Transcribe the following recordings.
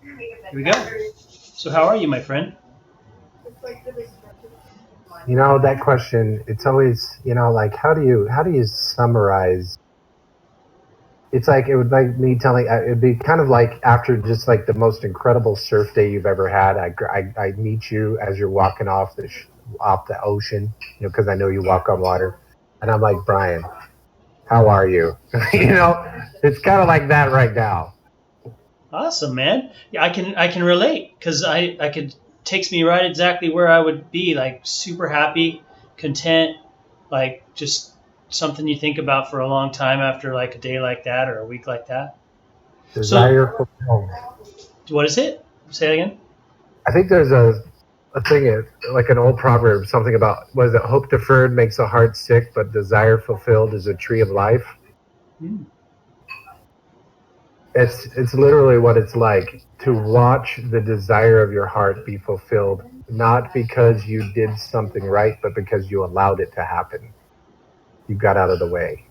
Here we go. So how are you, my friend? That question, it's always, like how do you summarize? It's like it would like me telling it'd be kind of like after just like the most incredible surf day you've ever had. I meet you as you're walking off the ocean, because I know you walk on water, and I'm like, Brian, how are you? you know, it's kind of like that right now. Awesome, man. Yeah, I can relate because I could takes me right exactly where I would be, like super happy, content, like just something you think about for a long time after like a day like that or a week like that. So Desire fulfilled. what is it? Say it again. I think there's a thing, like an old proverb, something about, was it, hope deferred makes a heart sick, but desire fulfilled is a tree of life. Hmm. It's literally what it's like to watch the desire of your heart be fulfilled, not because you did something right, but because you allowed it to happen. You got out of the way.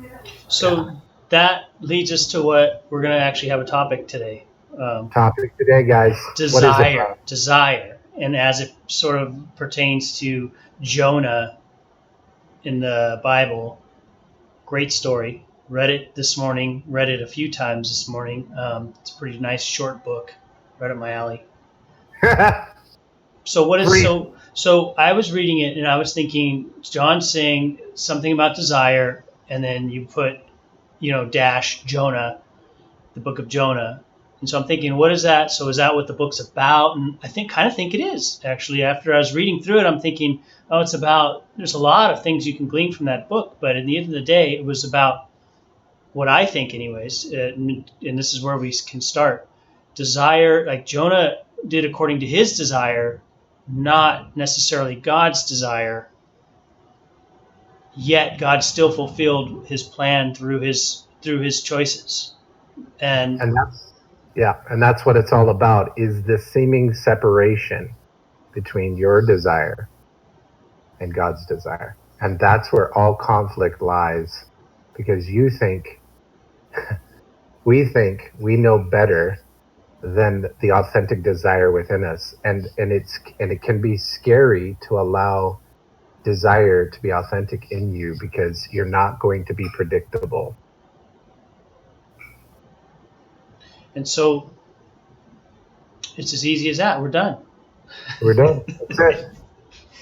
Yeah. So that leads us to what we're going to actually have a topic today. Um, Topic today, guys. What is it desire, about? desire, and as it sort of pertains to Jonah in the Bible. Great story. Read it this morning. Read it a few times this morning. It's a pretty nice short book, right up my alley. So what is Free. so? I was reading it and I was thinking John saying something about desire, and then you put dash Jonah, the book of Jonah. And so I'm thinking, what is that? So is that what the book's about? And I kind of think it is actually. After I was reading through it, I'm thinking, oh, it's about. There's a lot of things you can glean from that book, but at the end of the day, it was about what I think, anyways. And this is where we can start. Desire, like Jonah did according to his desire, not necessarily God's desire. Yet God still fulfilled His plan through his choices. And and that's and that's what it's all about, is the seeming separation between your desire and God's desire. And that's where all conflict lies, because we think we know better than the authentic desire within us. And it can be scary to allow desire to be authentic in you, because you're not going to be predictable. so it's as easy as that. We're done. We're done. That's it.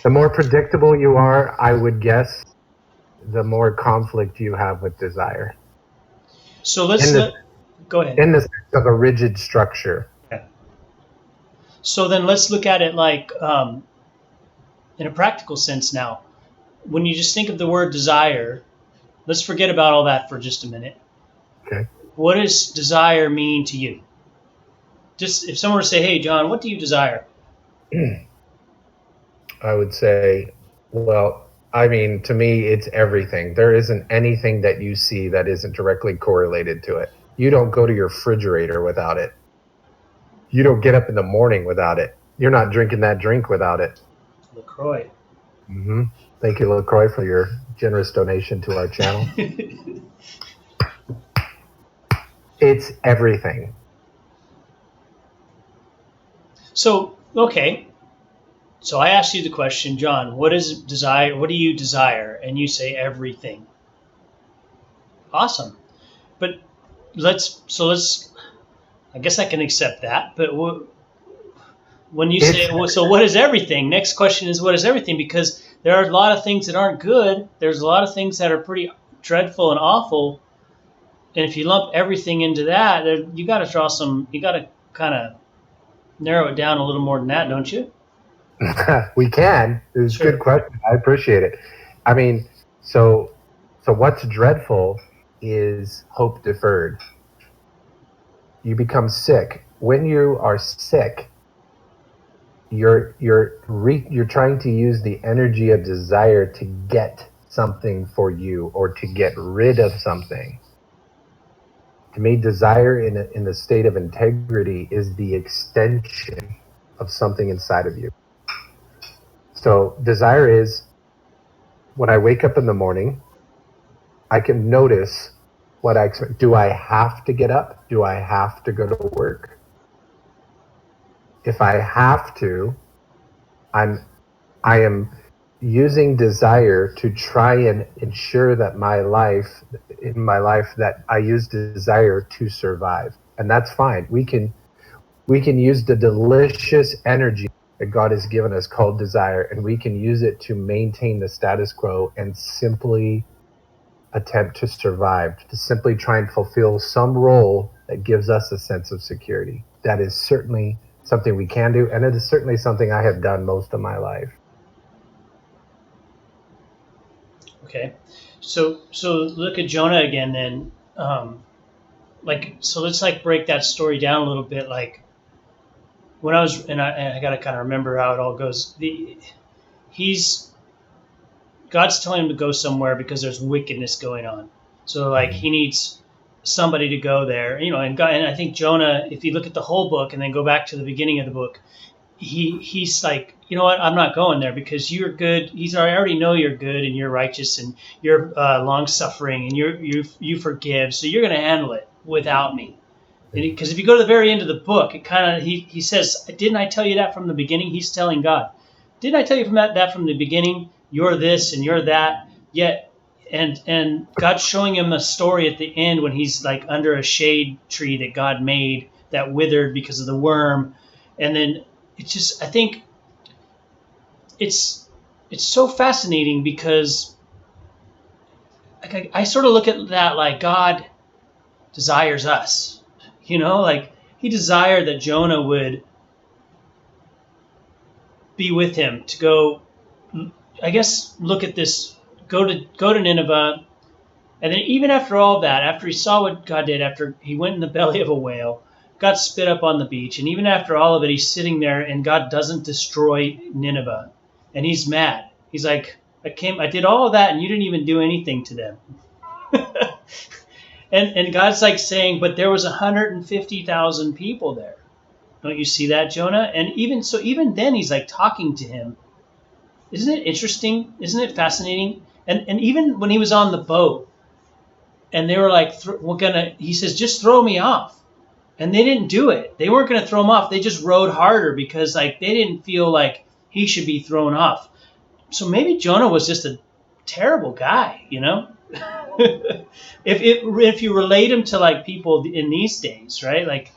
The more predictable you are, I would guess, the more conflict you have with desire. So In the go ahead. in the sense of a rigid structure. Okay. So then let's look at it like in a practical sense now. When you just think of the word desire, let's forget about all that for just a minute. Okay. What does desire mean to you? Just if someone were to say, "Hey, John, what do you desire?" I would say, well, I mean, to me, it's everything. There isn't anything that you see that isn't directly correlated to it. You don't go to your refrigerator without it. You don't get up in the morning without it. You're not drinking that drink without it. LaCroix. Mm-hmm. Thank you, LaCroix, for your generous donation to our channel. It's everything. So, okay. So I asked you the question, John, what is desire? What do you desire? And you say everything. Awesome. But let's, I guess I can accept that. But when you say, well, so what is everything? Next question is, what is everything? Because there are a lot of things that aren't good. There's a lot of things that are pretty dreadful and awful. And if you lump everything into that, you got to kind of narrow it down a little more than that, don't you? We can. It was a good question. I appreciate it. I mean, so what's dreadful is hope deferred. You become sick. When you are sick, you're trying to use the energy of desire to get something for you, or to get rid of something. To me, desire in the state of integrity is the extension of something inside of you. So desire is, when I wake up in the morning, I can notice what I expect. Do I have to get up? Do I have to go to work? If I have to, I am using desire to try and ensure that in my life that I use desire to survive. And that's fine. We can use the delicious energy that God has given us called desire, and we can use it to maintain the status quo and simply attempt to survive, to simply try and fulfill some role that gives us a sense of security. That is certainly something we can do, and it is certainly something I have done most of my life. Okay, so look at Jonah again then. So let's break that story down a little bit. Like when I got to kind of remember how it all goes. God's telling him to go somewhere because there's wickedness going on. So he needs somebody to go there, and God, and I think Jonah, if you look at the whole book and then go back to the beginning of the book, he's like, you know what, I'm not going there because you're good. I already know you're good and you're righteous and you're long suffering and you forgive. So you're going to handle it without me. Because if you go to the very end of the book, it kind of he says, didn't I tell you that from the beginning? He's telling God, didn't I tell you that from the beginning? You're this and you're that. Yet, and God's showing him a story at the end when he's under a shade tree that God made that withered because of the worm, and then it's just, I think it's so fascinating because I sort of look at that like God desires us, he desired that Jonah would be with him to go, I guess, look at this, go to Nineveh. And then even after all that, after he saw what God did, after he went in the belly of a whale, got spit up on the beach, and even after all of it, he's sitting there and God doesn't destroy Nineveh. And he's mad. He's like, I did all of that and you didn't even do anything to them. and God's saying, but there was 150,000 people there. Don't you see that, Jonah? And even then he's talking to him. Isn't it interesting? Isn't it fascinating? And even when he was on the boat and they were like, he says, just throw me off. And they didn't do it. They weren't going to throw him off. They just rowed harder because they didn't feel like he should be thrown off. So maybe Jonah was just a terrible guy, if you relate him to people in these days, right?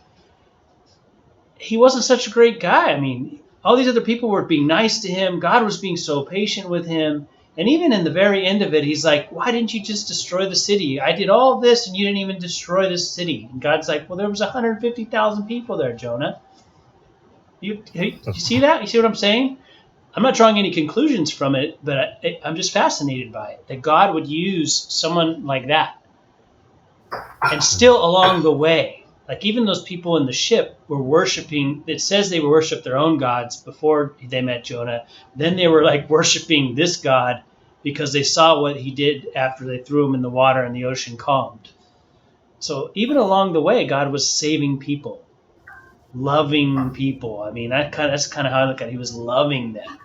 He wasn't such a great guy. I mean, all these other people were being nice to him. God was being so patient with him. And even in the very end of it, he's like, why didn't you just destroy the city? I did all this and you didn't even destroy this city. And God's like, well, there was 150,000 people there, Jonah. You see that? You see what I'm saying? I'm not drawing any conclusions from it, but I'm just fascinated by it, that God would use someone like that. And still along the way, even those people in the ship were worshiping, it says they worshiped their own gods before they met Jonah. Then they were worshiping this God because they saw what he did after they threw him in the water and the ocean calmed. So even along the way, God was saving people, loving people. I mean, that's kind of how I look at it. He was loving them.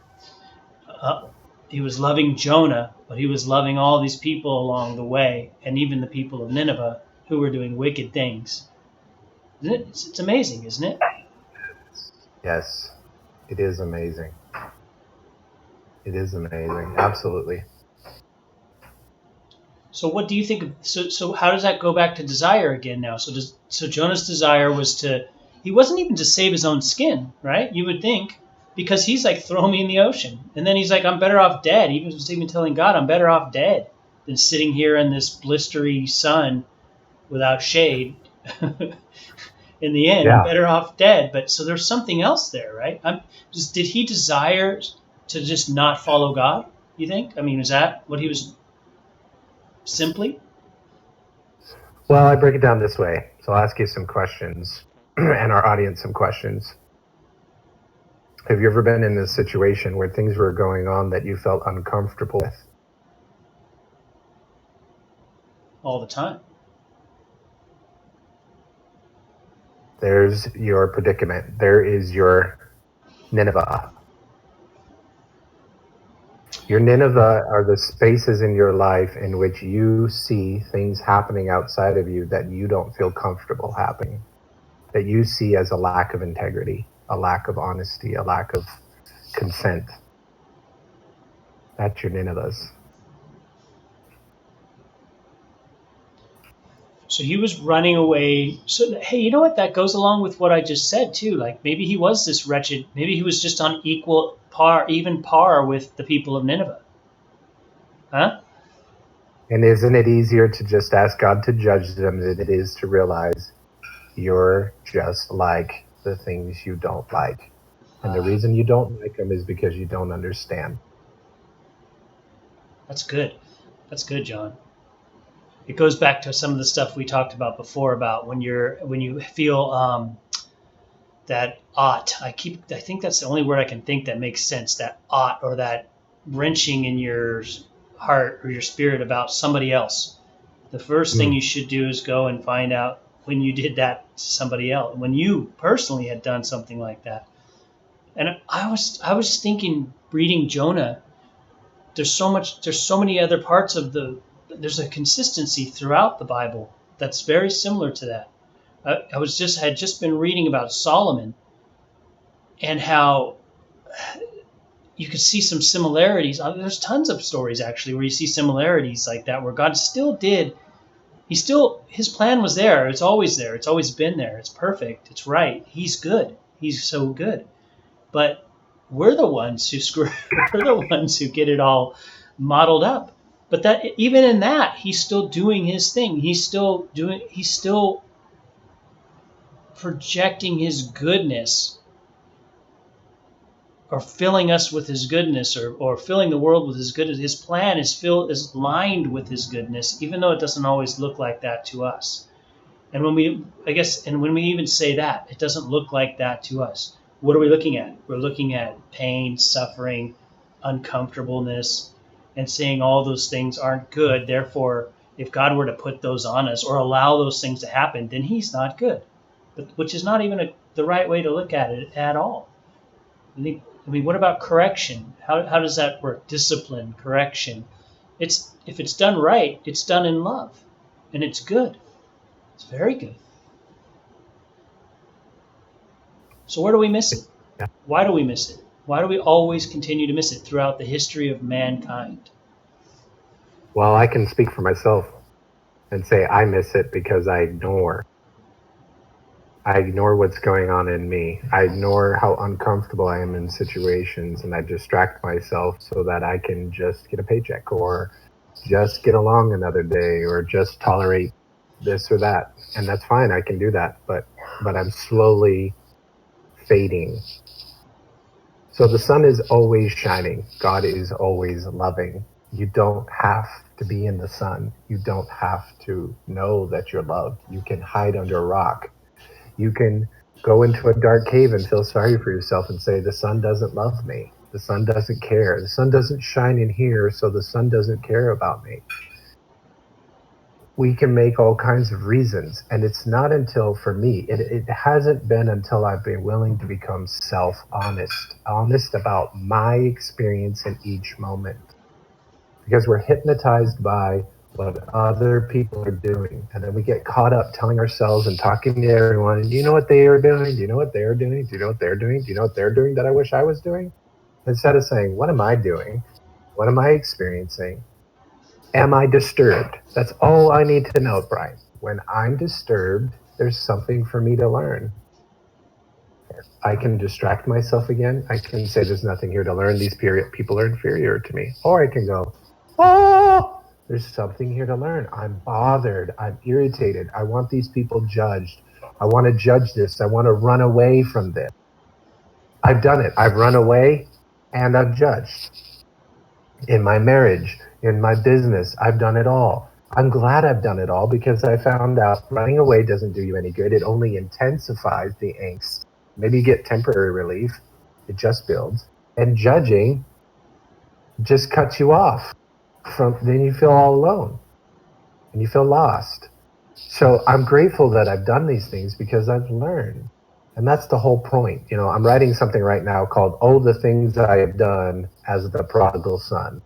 He was loving Jonah, but he was loving all these people along the way, and even the people of Nineveh who were doing wicked things. Isn't it? It's amazing, isn't it? Yes, it is amazing. It is amazing, absolutely. So what do you think? So how does that go back to desire again now? So Jonah's desire was he wasn't even to save his own skin, right? You would think, because he's throw me in the ocean. And then he's like, I'm better off dead. He was even telling God, I'm better off dead than sitting here in this blistery sun without shade. In the end, yeah. I'm better off dead. But so there's something else there, right? Did he desire to just not follow God, you think? I mean, is that what he was simply? Well, I break it down this way. So I'll ask you some questions and our audience some questions. Have you ever been in this situation where things were going on that you felt uncomfortable with? All the time. There's your predicament. There is your Nineveh. Your Nineveh are the spaces in your life in which you see things happening outside of you that you don't feel comfortable happening, that you see as a lack of integrity, a lack of honesty, a lack of consent. That's your Ninevehs. So he was running away. So, hey, you know what? That goes along with what I just said, too. Like, maybe he was this wretched, maybe he was just on equal par, even par with the people of Nineveh. Huh? And isn't it easier to just ask God to judge them than it is to realize you're just like the things you don't like? And the reason you don't like them is because you don't understand. That's good. That's good, John. It goes back to some of the stuff we talked about before about when you feel that ought. I think that's the only word I can think that makes sense. That ought, or that wrenching in your heart or your spirit about somebody else. The first thing you should do is go and find out when you did that to somebody else, when you personally had done something like that. And I was thinking, reading Jonah, there's so many other parts of there's a consistency throughout the Bible that's very similar to that. Had just been reading about Solomon and how you could see some similarities. There's tons of stories actually where you see similarities like that, where God his plan was there. It's always there. It's always been there. It's perfect. It's right. He's good. He's so good. But we're the ones who screw. We're the ones who get it all modeled up. But that even in that, he's still doing his thing. He's still projecting his goodness, or filling us with his goodness, or filling the world with his goodness. His plan is lined with his goodness, even though it doesn't always look like that to us. And when we even say that, it doesn't look like that to us. What are we looking at? We're looking at pain, suffering, uncomfortableness, and saying all those things aren't good. Therefore, if God were to put those on us or allow those things to happen, then he's not good. Which is not even the right way to look at it at all. I mean, what about correction? How does that work? Discipline, correction. If it's done right, it's done in love, and it's good. It's very good. So where do we miss it? Why do we miss it? Why do we always continue to miss it throughout the history of mankind? Well, I can speak for myself and say I miss it because I ignore what's going on in me. I ignore how uncomfortable I am in situations, and I distract myself so that I can just get a paycheck, or just get along another day, or just tolerate this or that. And that's fine. I can do that. But I'm slowly fading. So the sun is always shining. God is always loving. You don't have to be in the sun. You don't have to know that you're loved. You can hide under a rock. You can go into a dark cave and feel sorry for yourself and say, the sun doesn't love me. The sun doesn't care. The sun doesn't shine in here, so the sun doesn't care about me. We can make all kinds of reasons. And it's not until, for me, it hasn't been until I've been willing to become honest about my experience in each moment. Because we're hypnotized by what other people are doing. And then we get caught up telling ourselves and talking to everyone, do you know what they are doing? Do you know what they're doing? Do you know what they're doing? Do you know what they're doing that I wish I was doing? Instead of saying, what am I doing? What am I experiencing? Am I disturbed? That's all I need to know, Brian. When I'm disturbed, there's something for me to learn. I can distract myself again. I can say there's nothing here to learn. These people are inferior to me. Or I can go, oh, there's something here to learn. I'm bothered. I'm irritated. I want these people judged. I want to judge this. I want to run away from this. I've done it. I've run away and I've judged. In my marriage, in my business, I've done it all. I'm glad I've done it all because I found out running away doesn't do you any good. It only intensifies the angst. Maybe you get temporary relief. It just builds. And judging just cuts you off. Then you feel all alone and you feel lost. So I'm grateful that I've done these things because I've learned. And that's the whole point. I'm writing something right now called "Oh, the Things I Have Done as the Prodigal Son."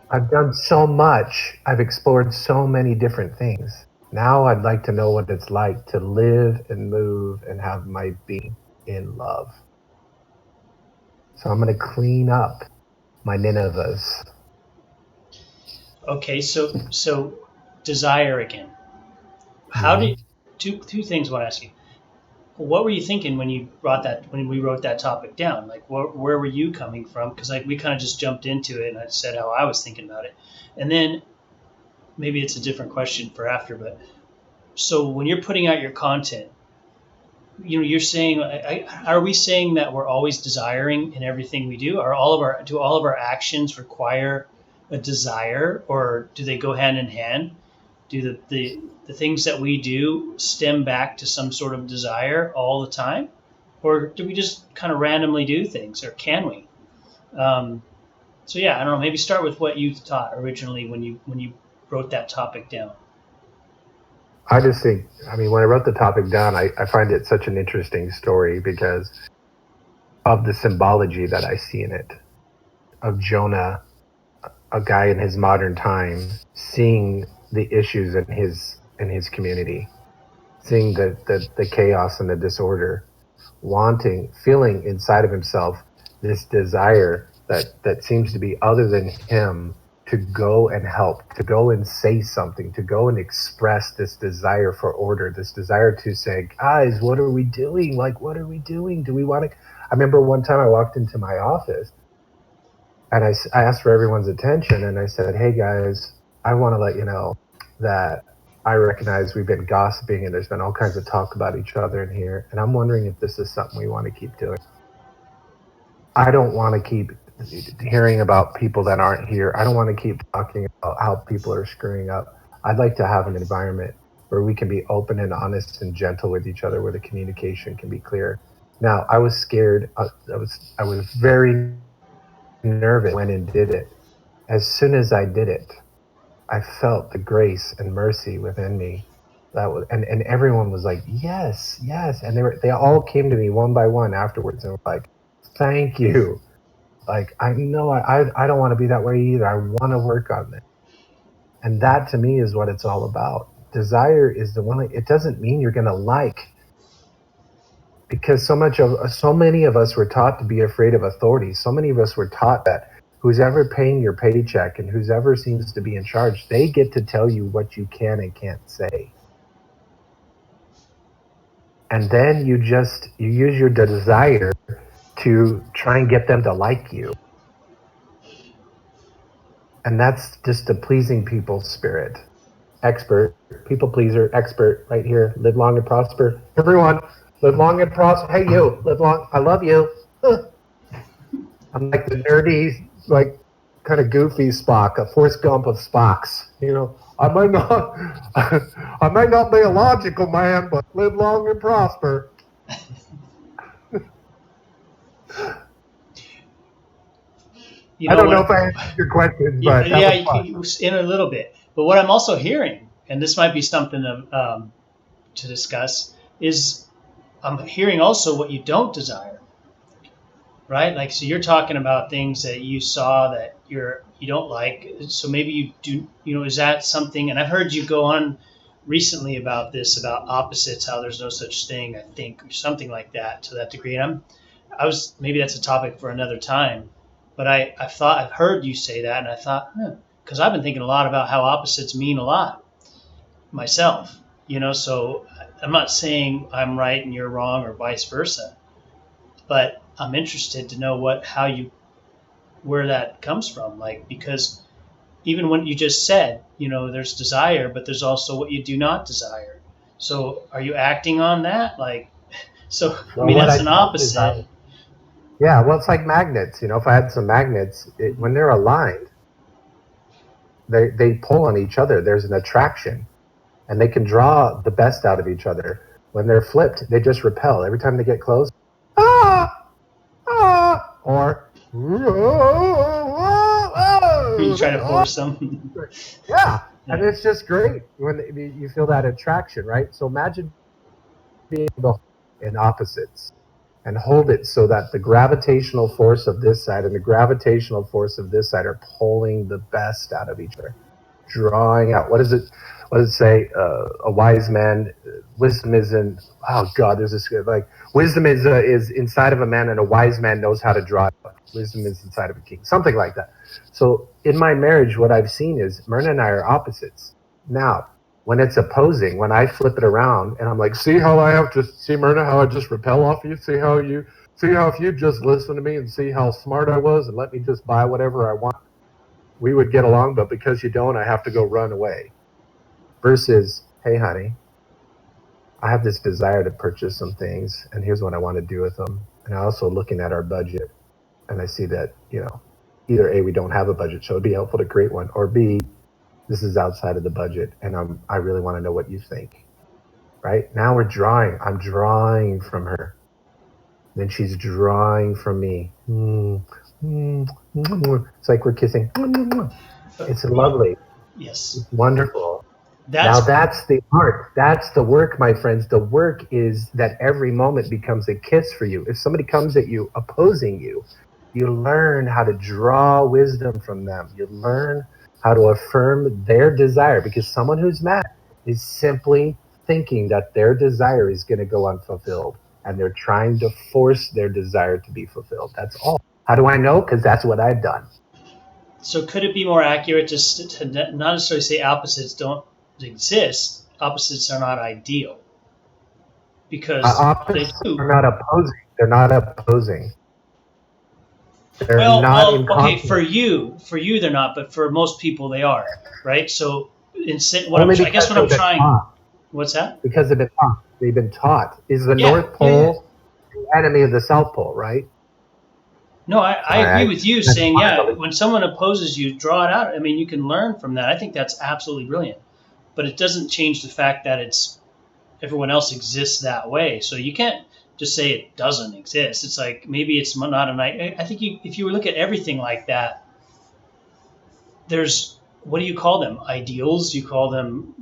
I've done so much. I've explored so many different things. Now I'd like to know what it's like to live and move and have my being in love. So I'm going to clean up my Ninevehs. Okay, so desire again. How did two things I want to ask you. What were you thinking when we wrote that topic down? Like, where were you coming from? Because we kind of just jumped into it, and I said how I was thinking about it, and then maybe it's a different question for after. But so when you're putting out your content, you're saying, are we saying that we're always desiring in everything we do? Do all of our actions require a desire, or do they go hand in hand? Do the things that we do stem back to some sort of desire all the time, or do we just kind of randomly do things, or can we? So yeah, I don't know. Maybe start with what you thought originally when you wrote that topic down. I just think, when I wrote the topic down, I find it such an interesting story because of the symbology that I see in it, of Jonah, a guy in his modern time, seeing the issues in his community, seeing the chaos and the disorder, feeling inside of himself this desire that seems to be other than him, to go and help, to go and say something, to go and express this desire for order, this desire to say, guys, what are we doing? Like, what are we doing? Do we want to? I remember one time I walked into my office and I asked for everyone's attention, and I said, hey guys, I want to let you know that I recognize we've been gossiping and there's been all kinds of talk about each other in here, and I'm wondering if this is something we want to keep doing. I don't want to keep hearing about people that aren't here. I don't want to keep talking about how people are screwing up. I'd like to have an environment where we can be open and honest and gentle with each other, where the communication can be clear. Now, I was scared. I was very nervous when I did it. As soon as I did it, I felt the grace and mercy within me. And everyone was like, yes, yes. And they all came to me one by one afterwards and were like, thank you. Like, I know I don't want to be that way either. I want to work on this. And that to me is what it's all about. Desire is the one. It doesn't mean you're going to like, because so many of us were taught to be afraid of authority. So many of us were taught that who's ever paying your paycheck and who's ever seems to be in charge, they get to tell you what you can and can't say. And then you use your desire to try and get them to like you. And that's just a pleasing people spirit. Expert, people pleaser, expert, right here. Live long and prosper. Everyone, live long and prosper. Hey, you, live long. I love you. I'm like the nerdy, like kind of goofy Spock, a Forrest Gump of Spocks. I might not be a logical man, but live long and prosper. I don't know if I answered your question, but yeah, in a little bit. But what I'm also hearing, and this might be something to discuss, is I'm hearing also what you don't desire, right? Like, so you're talking about things that you saw that you don't like. So maybe you do. Is that something? And I've heard you go on recently about this, about opposites, how there's no such thing, I think, or something like that, to that degree. And maybe that's a topic for another time. But I've heard you say that, and I thought, because I've been thinking a lot about how opposites mean a lot myself, so I'm not saying I'm right and you're wrong or vice versa, but I'm interested to know where that comes from, because even when you just said, there's desire, but there's also what you do not desire. So are you acting on that? That's an opposite. Yeah, well, it's like magnets. If I had some magnets, when they're aligned, they pull on each other. There's an attraction, and they can draw the best out of each other. When they're flipped, they just repel. Every time they get close, or You try to force them. Yeah, and it's just great when you feel that attraction, right? So imagine being able to hold in opposites and hold it so that the gravitational force of this side and the gravitational force of this side are pulling the best out of each other, drawing out. What does it say? A wise man, wisdom is in. Oh God, there's this like wisdom is inside of a man, and a wise man knows how to draw it out. Wisdom is inside of a king, something like that. So in my marriage, what I've seen is Myrna and I are opposites. Now, when it's opposing, when I flip it around and I'm like, see how I have to see Myrna, how I just repel off you? See how if you just listen to me and see how smart I was and let me just buy whatever I want, we would get along, but because you don't, I have to go run away. Versus, hey honey, I have this desire to purchase some things and here's what I want to do with them. And I'm also looking at our budget and I see that, either A, we don't have a budget, so it'd be helpful to create one, or B, this is outside of the budget, and I really want to know what you think. Right? Now we're drawing. I'm drawing from her. Then she's drawing from me. It's like we're kissing. It's lovely. Yes. It's wonderful. Now that's the art. That's the work, my friends. The work is that every moment becomes a kiss for you. If somebody comes at you opposing you, you learn how to draw wisdom from them. You learn how to affirm their desire, because someone who's mad is simply thinking that their desire is going to go unfulfilled, and they're trying to force their desire to be fulfilled. That's all. How do I know? Because that's what I've done. So could it be more accurate to not necessarily say opposites don't exist? Opposites are not ideal, because opposites are not opposing. They're not opposing. They're okay, for you they're not, but for most people they are, right? So I guess what I'm trying. Taught. What's that? Because they've been taught. Is the North Pole the enemy of the South Pole, right? No, I agree with you saying, when someone opposes you, draw it out. I mean, you can learn from that. I think that's absolutely brilliant. But it doesn't change the fact that everyone else exists that way. So you can't just say it doesn't exist. It's like, maybe it's not I think if you look at everything like that, there's, what do you call them? Ideals? You call them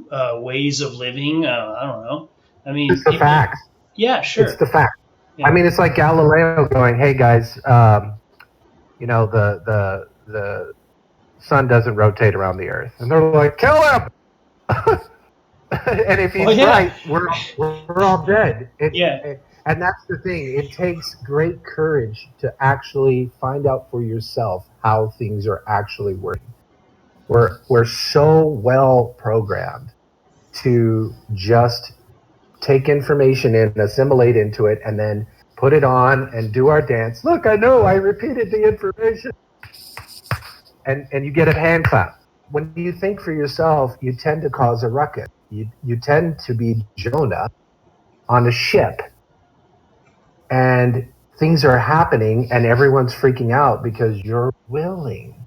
ways of living? I don't know. I mean, it's the facts. Yeah, sure. It's the fact. Yeah. I mean, it's like Galileo going, "Hey guys, the sun doesn't rotate around the Earth," and they're like, "Kill him!" And if he's right, we're all dead. And that's the thing. It takes great courage to actually find out for yourself how things are actually working. We're so well programmed to just take information in, assimilate into it, and then put it on and do our dance. Look, I know, I repeated the information. And you get a hand clap. When you think for yourself, you tend to cause a ruckus. You tend to be Jonah on a ship. And things are happening and everyone's freaking out because you're willing.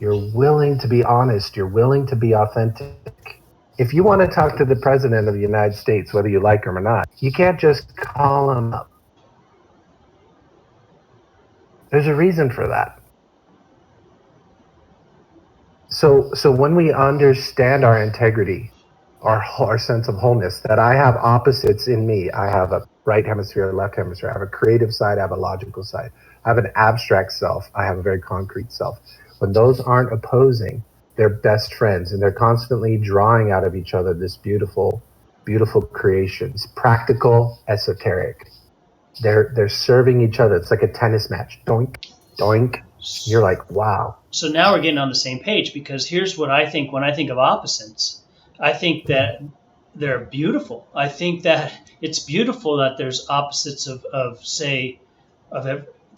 You're willing to be honest. You're willing to be authentic. If you want to talk to the president of the United States, whether you like him or not, you can't just call him up. There's a reason for that. So when we understand our integrity, our sense of wholeness, that I have opposites in me. I have a right hemisphere, a left hemisphere. I have a creative side, I have a logical side. I have an abstract self, I have a very concrete self. When those aren't opposing, they're best friends, and they're constantly drawing out of each other this beautiful, beautiful creations, practical, esoteric. They're serving each other. It's like a tennis match. Doink, doink. You're like, wow. So now we're getting on the same page, because here's what I think when I think of opposites. I think that they're beautiful. I think that it's beautiful that there's opposites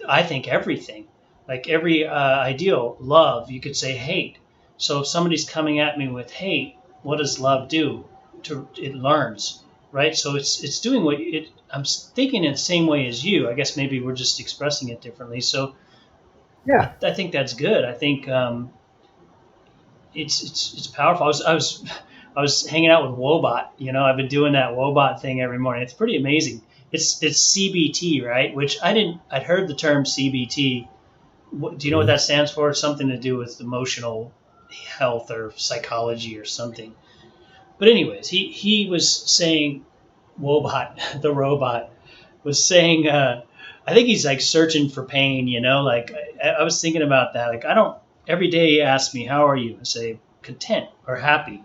I think everything. Like every ideal, love, you could say hate. So if somebody's coming at me with hate, what does love do? It learns, right? So it's doing I'm thinking in the same way as you. I guess maybe we're just expressing it differently. So yeah, I think that's good. I think it's powerful. I was hanging out with Wobot. I've been doing that Wobot thing every morning. It's pretty amazing. It's CBT, right? Which I'd heard the term CBT. Do you know what that stands for? It's something to do with emotional health or psychology or something. But anyways, he was saying Wobot, the robot, was saying, I think he's like searching for pain, like I was thinking about that. Like, I don't, every day he asks me, how are you? I say content or happy.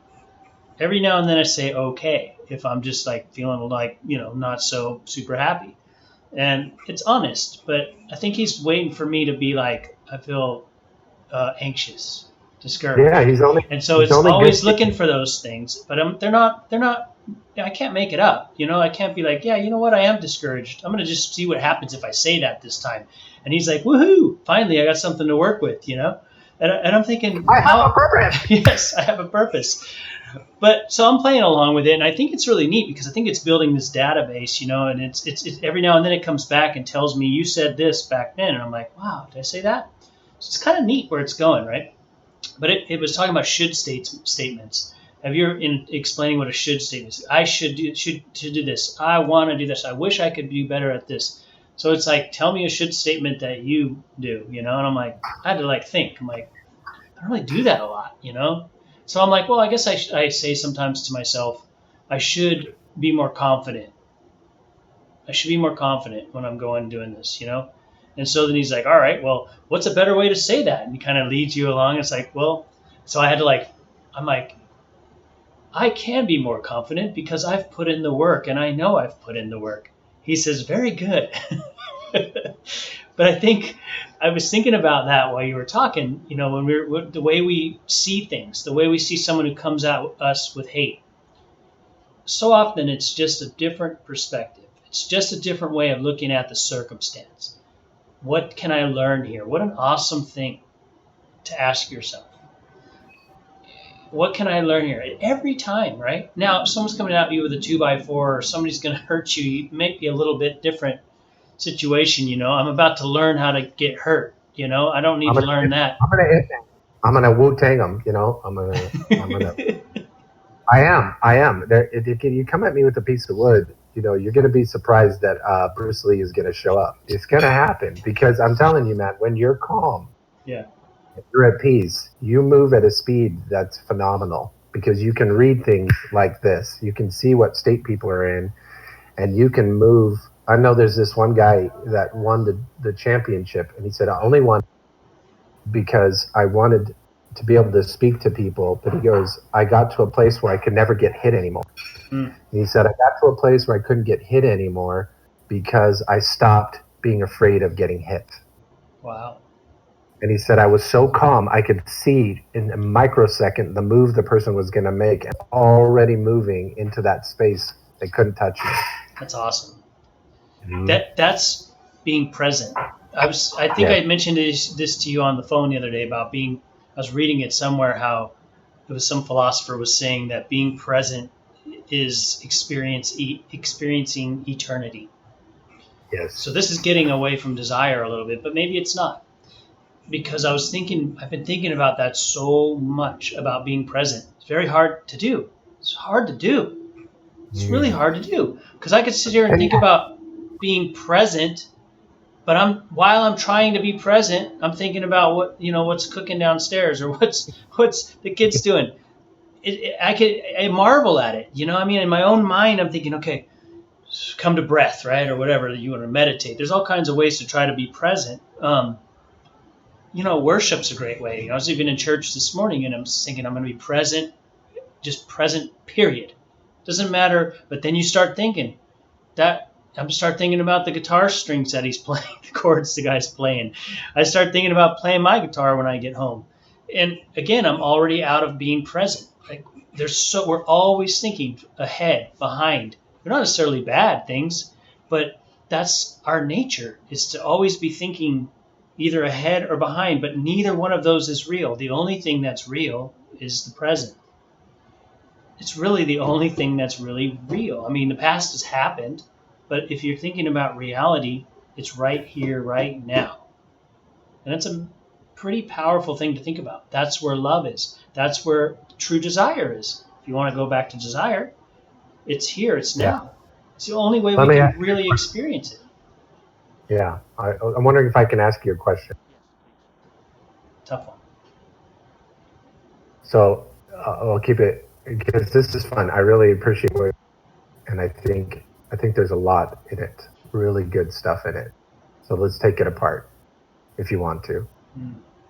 Every now and then I say okay if I'm just like feeling like, not so super happy. And it's honest, but I think he's waiting for me to be like, I feel anxious, Yeah, discouraged. And so he's it's only good. always looking for those things, but they're not, I can't make it up. I can't be like, yeah, you know what? I am discouraged. I'm going to just see what happens if I say that this time. And he's like, woohoo, finally, I got something to work with. And I'm thinking, I have a purpose. yes, I have a purpose. But so I'm playing along with it, and I think it's really neat because I think it's building this database, and it's every now and then it comes back and tells me you said this back then, and I'm like, wow, did I say that? So it's kind of neat where it's going, right? But it was talking about statements. Have you in explaining what a should statement is? I should do this. I want to do this. I wish I could be better at this. So it's like, tell me a should statement that you do, And I'm like, I had to like think. I'm like, I don't really do that a lot. So I'm like, well, I guess I say sometimes to myself, I should be more confident. I should be more confident when I'm going doing this. And so then he's like, all right, well, what's a better way to say that? And he kind of leads you along. It's like, well, so I had to I'm like, I can be more confident because I've put in the work and I know I've put in the work. He says, very good. But I think I was thinking about that while you were talking, when the way we see things, the way we see someone who comes at us with hate. So often it's just a different perspective. It's just a different way of looking at the circumstance. What can I learn here? What an awesome thing to ask yourself. What can I learn here? Every time, right? Now, if someone's coming at you with a 2x4 or somebody's going to hurt you, it may be a little bit different situation. I'm about to learn how to get hurt. I don't need to learn that. I'm gonna Wu-Tang them. I am. You come at me with a piece of wood, you're gonna be surprised that Bruce Lee is gonna show up. It's gonna happen because I'm telling you, Matt, when you're calm, yeah, you're at peace. You move at a speed that's phenomenal because you can read things like this. You can see what state people are in, and you can move. I know there's this one guy that won the championship, and he said, I only won because I wanted to be able to speak to people. But he goes, I got to a place where I could never get hit anymore. And he said, I got to a place where I couldn't get hit anymore because I stopped being afraid of getting hit. Wow. And he said, I was so calm, I could see in a microsecond the move the person was going to make, and already moving into that space. They couldn't touch me. That's awesome. That's being present. I think I mentioned this to you on the phone the other day about I was reading it somewhere how it was some philosopher was saying that being present is experiencing eternity. Yes. So this is getting away from desire a little bit, but maybe it's not. Because I've been thinking about that so much, about being present. It's very hard to do. It's hard to do. It's really hard to do. Because I could sit here and think about being present, but while I'm trying to be present, I'm thinking about what's cooking downstairs or what's the kids doing. I marvel at it. In my own mind, I'm thinking, okay, come to breath, right, or whatever you want to meditate. There's all kinds of ways to try to be present. Worship's a great way. I was even in church this morning, and I'm thinking I'm going to be present, just present. Period. Doesn't matter. But then you start thinking that. I start thinking about the guitar strings that he's playing, the chords the guy's playing. I start thinking about playing my guitar when I get home. And again, I'm already out of being present. We're always thinking ahead, behind. They're not necessarily bad things, but that's our nature, is to always be thinking either ahead or behind, but neither one of those is real. The only thing that's real is the present. It's really the only thing that's really real. The past has happened, but if you're thinking about reality, it's right here, right now. And that's a pretty powerful thing to think about. That's where love is. That's where true desire is. If you want to go back to desire, it's here, it's now. Yeah. It's the only way we can really experience it. Yeah. I'm wondering if I can ask you a question. Tough one. So I'll keep it, because this is fun. I really appreciate it. and I think there's a lot in it, really good stuff in it. So let's take it apart, if you want to.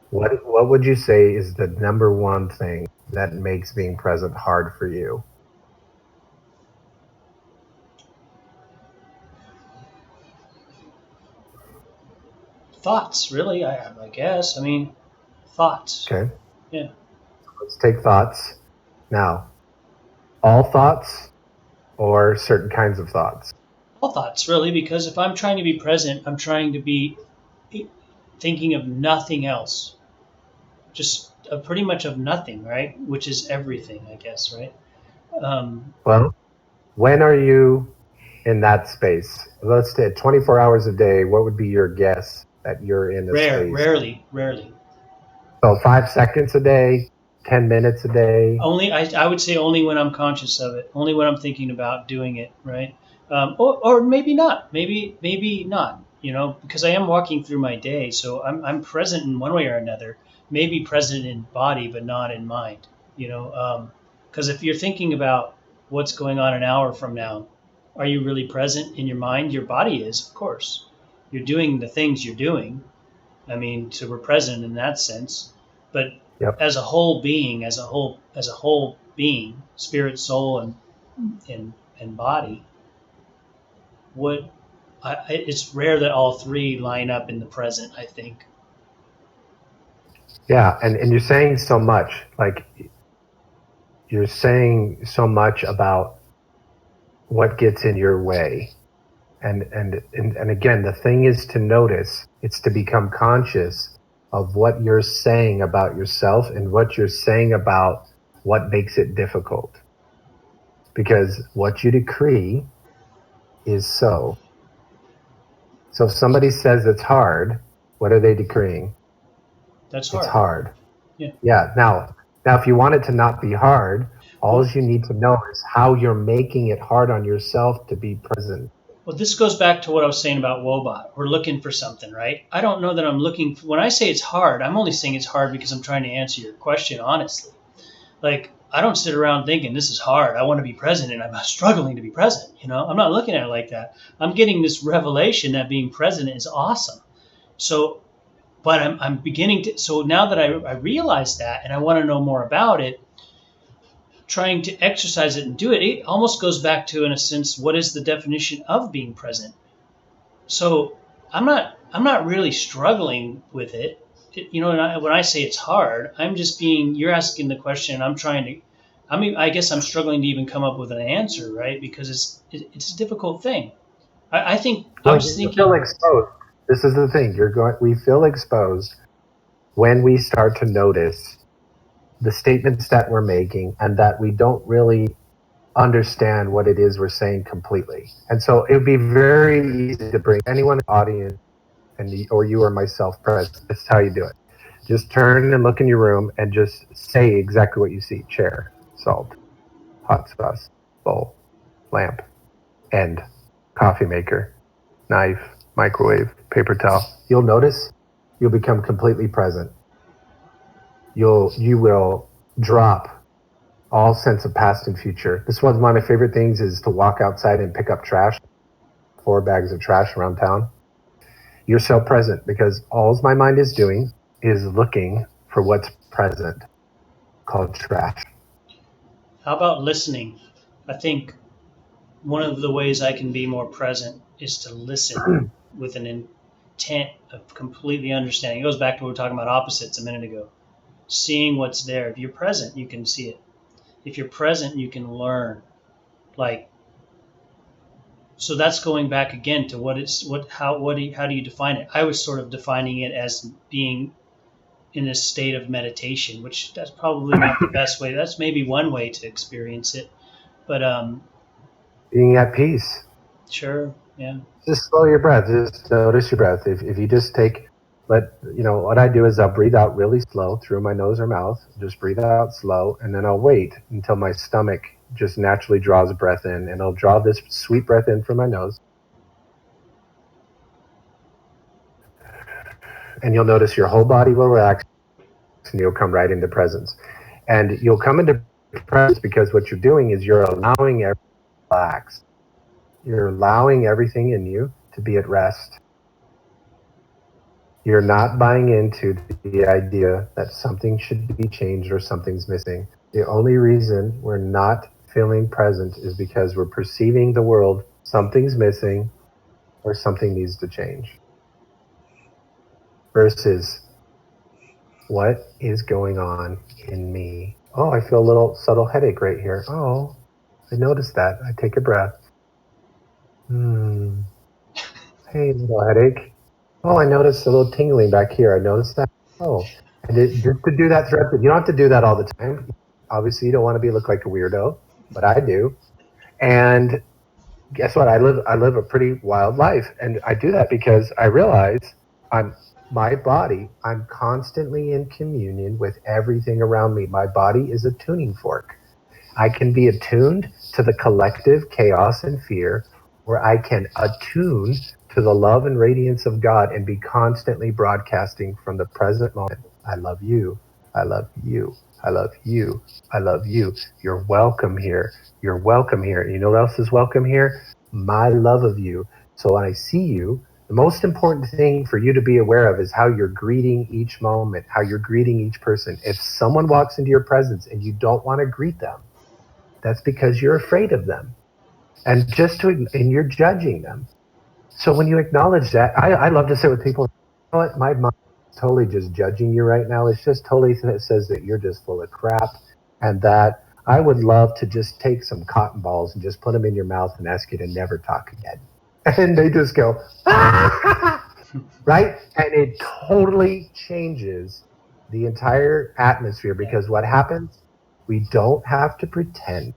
What would you say is the number one thing that makes being present hard for you? Thoughts, really, I guess. I mean, thoughts. Okay. Yeah. Let's take thoughts. Now, all thoughts or certain kinds of thoughts? All thoughts, really, because if I'm trying to be present, I'm trying to be thinking of nothing else. Just pretty much of nothing, right? Which is everything, I guess, right? Well, when are you in that space? Let's say 24 hours a day, what would be your guess that you're in a space? Rarely. So 5 seconds a day, 10 minutes a day? Only, I would say only when I'm conscious of it, only when I'm thinking about doing it, right? Or maybe not, maybe not, because I am walking through my day, so I'm present in one way or another, maybe present in body, but not in mind, because if you're thinking about what's going on an hour from now, are you really present in your mind? Your body is, of course. You're doing the things you're doing. I mean, so we're present in that sense, but Yep. as a whole being, as a whole being, spirit, soul, and body, it's rare that all three line up in the present, I think. Yeah, and you're saying so much, like you're saying so much about what gets in your way. And again, the thing is to notice, it's to become conscious of what you're saying about yourself and what you're saying about what makes it difficult. Because what you decree is so. So if somebody says it's hard, what are they decreeing? That's hard. It's hard. Yeah. Yeah. Now, if you want it to not be hard, all you need to know is how you're making it hard on yourself to be present. Well, this goes back to what I was saying about Wobot. We're looking for something, right? I don't know that I'm looking when I say it's hard, I'm only saying it's hard because I'm trying to answer your question honestly. Like, I don't sit around thinking this is hard. I want to be present and I'm struggling to be present. I'm not looking at it like that. I'm getting this revelation that being present is awesome. So, but I'm beginning to, so now that I realize that and I want to know more about it, trying to exercise it and do it, it almost goes back to, in a sense, what is the definition of being present? So I'm not really struggling with it. When I say it's hard, I'm just you're asking the question and I guess I'm struggling to even come up with an answer, right? Because it's a difficult thing. I think Well, I was thinking. You feel exposed. This is the thing. We feel exposed when we start to notice the statements that we're making and that we don't really understand what it is we're saying completely. And so it would be very easy to bring anyone in the audience or you or myself present. That's how you do it. Just turn and look in your room and just say exactly what you see. Chair, salt, hot sauce, bowl, lamp, end, coffee maker, knife, microwave, paper towel. You'll notice you'll become completely present. You will drop all sense of past and future. This one's one of my favorite things is to walk outside and pick up trash, 4 bags of trash around town. You're so present because all my mind is doing is looking for what's present, called trash. How about listening? I think one of the ways I can be more present is to listen with an intent of completely understanding. It goes back to what we were talking about opposites a minute ago. Seeing what's there. If you're present, you can see it. If you're present, you can learn. So that's going back again to how do you define it? I was sort of defining it as being in a state of meditation, which that's probably not the best way. That's maybe one way to experience it, but being at peace. Sure, yeah. Just slow your breath. Just notice your breath. If you just what I do is I'll breathe out really slow through my nose or mouth. Just breathe out slow, and then I'll wait until my stomach just naturally draws a breath in, and I'll draw this sweet breath in from my nose. And you'll notice your whole body will relax, and you'll come right into presence. And you'll come into presence because what you're doing is you're allowing everything to relax. You're allowing everything in you to be at rest. You're not buying into the idea that something should be changed or something's missing. The only reason we're not feeling present is because we're perceiving the world, something's missing or something needs to change. Versus, what is going on in me? Oh, I feel a little subtle headache right here. Oh, I noticed that. I take a breath. Hey, little headache. Oh, I noticed a little tingling back here. I noticed that. Oh, and just to do that throughout, you don't have to do that all the time. Obviously, you don't want to look like a weirdo, but I do. And guess what? I live a pretty wild life, and I do that because I realize my body. I'm constantly in communion with everything around me. My body is a tuning fork. I can be attuned to the collective chaos and fear, or I can attune to the love and radiance of God and be constantly broadcasting from the present moment. I love you. I love you. I love you. I love you. You're welcome here. You're welcome here. You know what else is welcome here? My love of you. So when I see you, the most important thing for you to be aware of is how you're greeting each moment, how you're greeting each person. If someone walks into your presence and you don't want to greet them, that's because you're afraid of them. And you're judging them. So when you acknowledge that, I love to sit with people. You know what? My mind is totally just judging you right now. It's just totally says that you're just full of crap, and that I would love to just take some cotton balls and just put them in your mouth and ask you to never talk again. And they just go, right? And it totally changes the entire atmosphere, because what happens, we don't have to pretend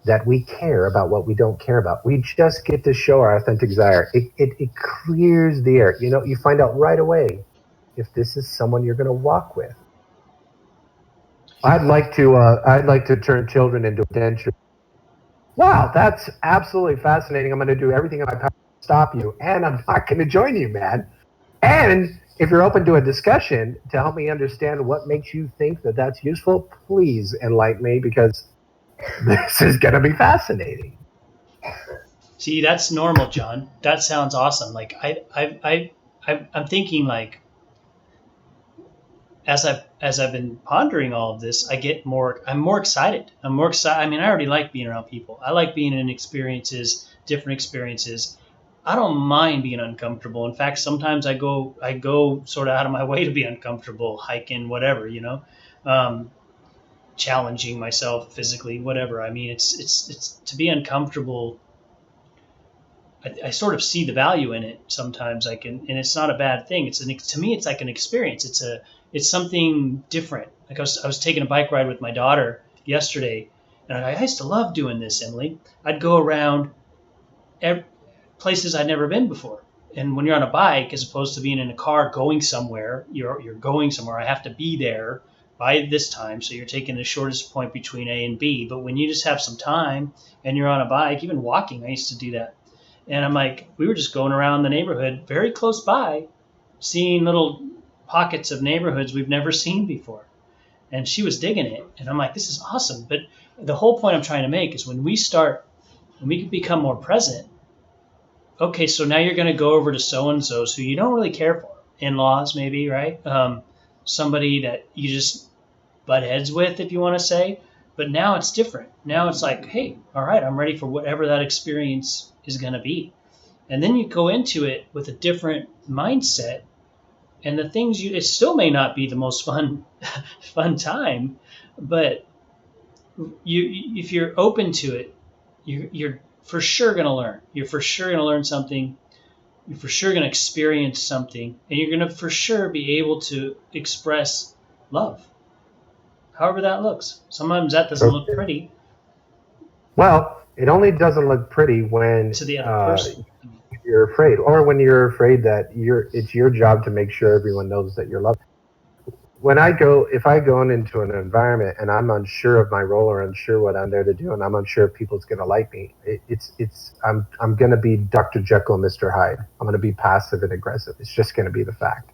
that we care about what we don't care about. We just get to show our authentic desire. It clears the air. You know, you find out right away if this is someone you're going to walk with. I'd like to turn children into dentures. Wow, that's absolutely fascinating. I'm going to do everything in my power to stop you, and I'm not going to join you, man. And if you're open to a discussion to help me understand what makes you think that that's useful, please enlighten me, because this is going to be fascinating. See, that's normal, John. That sounds awesome. Like I'm thinking, like, as I've been pondering all of this, I'm more excited. I'm more excited. I mean, I already like being around people. I like being in different experiences. I don't mind being uncomfortable. In fact, sometimes I go sort of out of my way to be uncomfortable, hiking, whatever, challenging myself physically, whatever. I mean, it's to be uncomfortable. I sort of see the value in it sometimes. And it's not a bad thing. To me, it's like an experience. It's something different. Like I was taking a bike ride with my daughter yesterday, and I used to love doing this, Emily. I'd go around places I'd never been before. And when you're on a bike, as opposed to being in a car going somewhere, you're going somewhere. I have to be there by this time, so you're taking the shortest point between A and B. But when you just have some time and you're on a bike, even walking, I used to do that. And I'm like, we were just going around the neighborhood very close by, seeing little pockets of neighborhoods we've never seen before. And she was digging it. And I'm like, this is awesome. But the whole point I'm trying to make is when we can become more present, okay, so now you're going to go over to so-and-so's who you don't really care for. In-laws, maybe, right? Somebody that you just butt heads with, if you want to say. But now it's different. Now it's like, hey, all right, I'm ready for whatever that experience is going to be. And then you go into it with a different mindset, and the things it still may not be the most fun time, but if you're open to it, you're for sure going to learn. You're for sure going to learn something. You're for sure going to experience something, and you're going to for sure be able to express love, however that looks. Sometimes that doesn't look pretty. Well, it only doesn't look pretty when to the other person. You're afraid, or when you're afraid that it's your job to make sure everyone knows that you're loved. If I go into an environment and I'm unsure of my role or unsure what I'm there to do, and I'm unsure if people's going to like me, I'm going to be Dr. Jekyll and Mr. Hyde. I'm going to be passive and aggressive. It's just going to be the fact.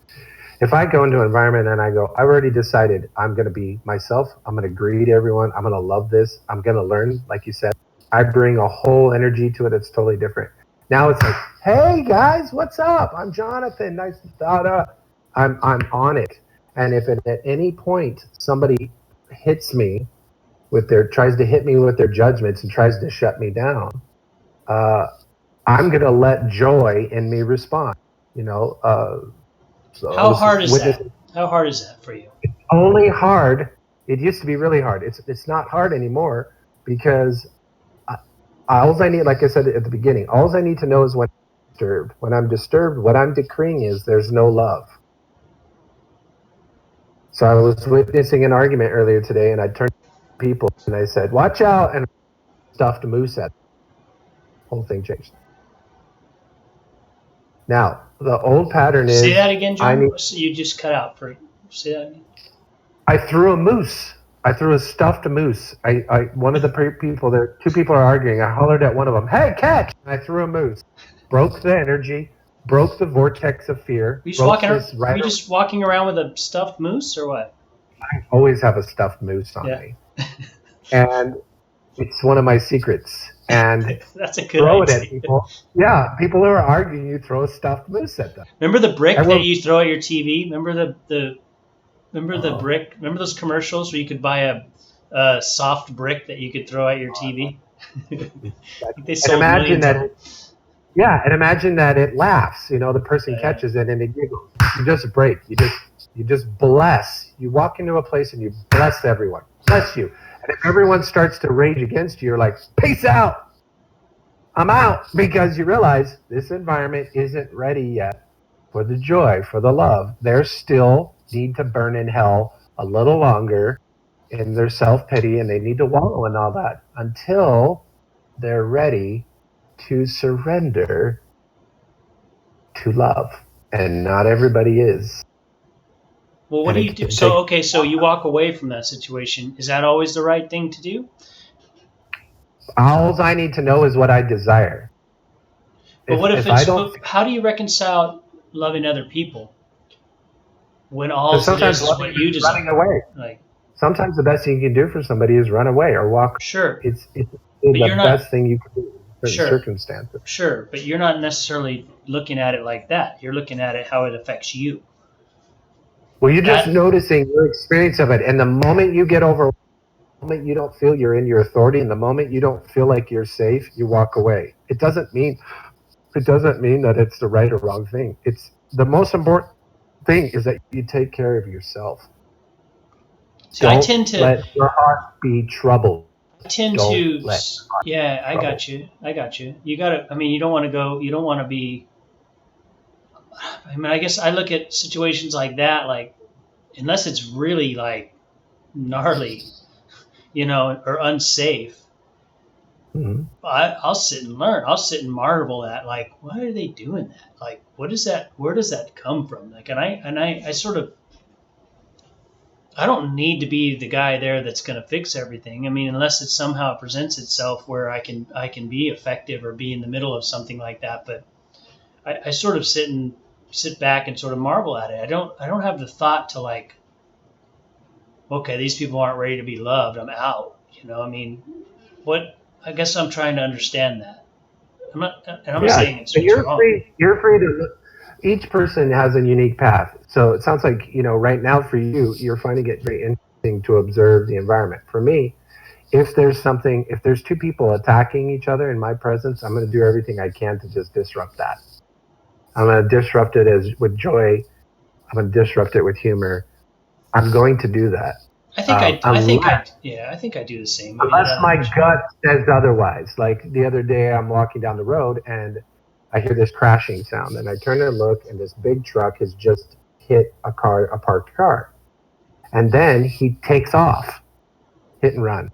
If I go into an environment and I go, I've already decided I'm going to be myself. I'm going to greet everyone. I'm going to love this. I'm going to learn, like you said. I bring a whole energy to it that's totally different. Now it's like, hey guys, what's up? I'm Jonathan. Nice to I'm on it. And if at any point somebody hits me tries to hit me with their judgments and tries to shut me down, I'm gonna let joy in me respond. So How hard is that? How hard is that for you? It's only hard. It used to be really hard. It's not hard anymore because all I need, like I said at the beginning, all I need to know is when I'm disturbed. When I'm disturbed, what I'm decreeing is there's no love. So I was witnessing an argument earlier today, and I turned to people and I said, "Watch out!" and stuffed a moose at them. The whole thing changed. Now the old pattern is. Say that again, John. You just cut out for. Say that again. I threw a moose. I threw a stuffed moose. One of the people there, two people are arguing. I hollered at one of them, "Hey, catch!" And I threw a moose. Broke the energy, broke the vortex of fear. Were you just walking around with a stuffed moose or what? I always have a stuffed moose on me. And it's one of my secrets. And that's a good idea. Throw it at people. Yeah, people who are arguing, you throw a stuffed moose at them. Remember the brick that you throw at your TV? Remember the brick? Remember those commercials where you could buy a soft brick that you could throw at your TV? They sold imagine that. And imagine that it laughs. The person catches it and it giggles. You just break. You just bless. You walk into a place and you bless everyone. Bless you. And if everyone starts to rage against you, you're like, peace out. I'm out. Because you realize this environment isn't ready yet for the joy, for the love. They still need to burn in hell a little longer in their self-pity, and they need to wallow in all that until they're ready to surrender to love. And not everybody is. Well, what do you do? So you walk away from that situation. Is that always the right thing to do? All I need to know is what I desire. But how do you reconcile loving other people when all is what you desire? Running away. Sometimes the best thing you can do for somebody is run away or walk. Sure. It's the best thing you can do in certain circumstances. Sure, but you're not necessarily looking at it like that. You're looking at it how it affects you. Well, you're just noticing your experience of it. And the moment you get over, the moment you don't feel you're in your authority, and the moment you don't feel like you're safe, you walk away. It doesn't mean that it's the right or wrong thing. It's the most important thing is that you take care of yourself. So I tend to let your heart be troubled. I got you. You gotta. I mean, you don't want to go. You don't want to be. I mean, I guess I look at situations like that, like, unless it's really like gnarly, or unsafe, I'll sit and learn. I'll sit and marvel at, like, why are they doing that? Like, what is that? Where does that come from? Like, and I sort of, I don't need to be the guy there that's going to fix everything. I mean, unless it somehow presents itself where I can be effective or be in the middle of something like that. But I sort of sit back and sort of marvel at it. I don't have the thought to, like, okay, these people aren't ready to be loved, I'm out. I mean, I guess I'm trying to understand that. I'm not saying it's wrong. You're free to look. Each person has a unique path. So it sounds like, right now for you, you're finding it very interesting to observe the environment. For me, if there's two people attacking each other in my presence, I'm going to do everything I can to just disrupt that. I'm going to disrupt it with joy. I'm going to disrupt it with humor. I'm going to do that. I think I do the same. Unless my gut says otherwise. Like the other day, I'm walking down the road and I hear this crashing sound, and I turn and look, and this big truck has just hit a parked car. And then he takes off, hit and run.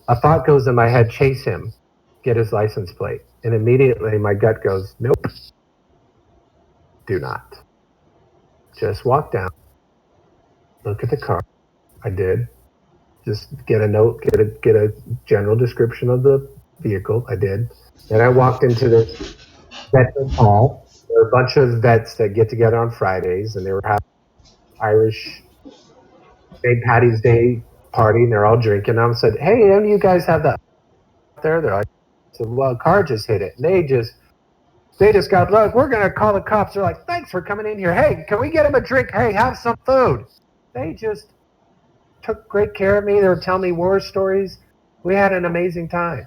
A thought goes in my head, chase him, get his license plate. And immediately my gut goes, nope, do not. Just walk down, look at the car. I did. Just get a note, get a general description of the vehicle. I did. Then I walked into this veteran hall. There were a bunch of vets that get together on Fridays, and they were having Irish St. Patty's Day party, and they're all drinking. And I said, hey, don't you guys have that there? They're like, so, well, a car just hit it. And they just got, look, we're going to call the cops. They're like, thanks for coming in here. Hey, can we get him a drink? Hey, have some food. They just took great care of me. They were telling me war stories. We had an amazing time.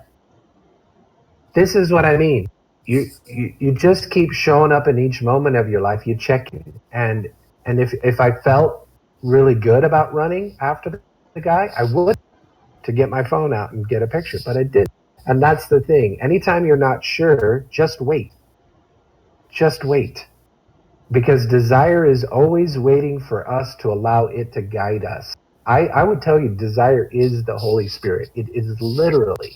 This is what I mean. You just keep showing up in each moment of your life. You check in. And if I felt really good about running after the guy, I would to get my phone out and get a picture, but I didn't. And that's the thing. Anytime you're not sure, just wait. Just wait. Because desire is always waiting for us to allow it to guide us. I would tell you, desire is the Holy Spirit. It is literally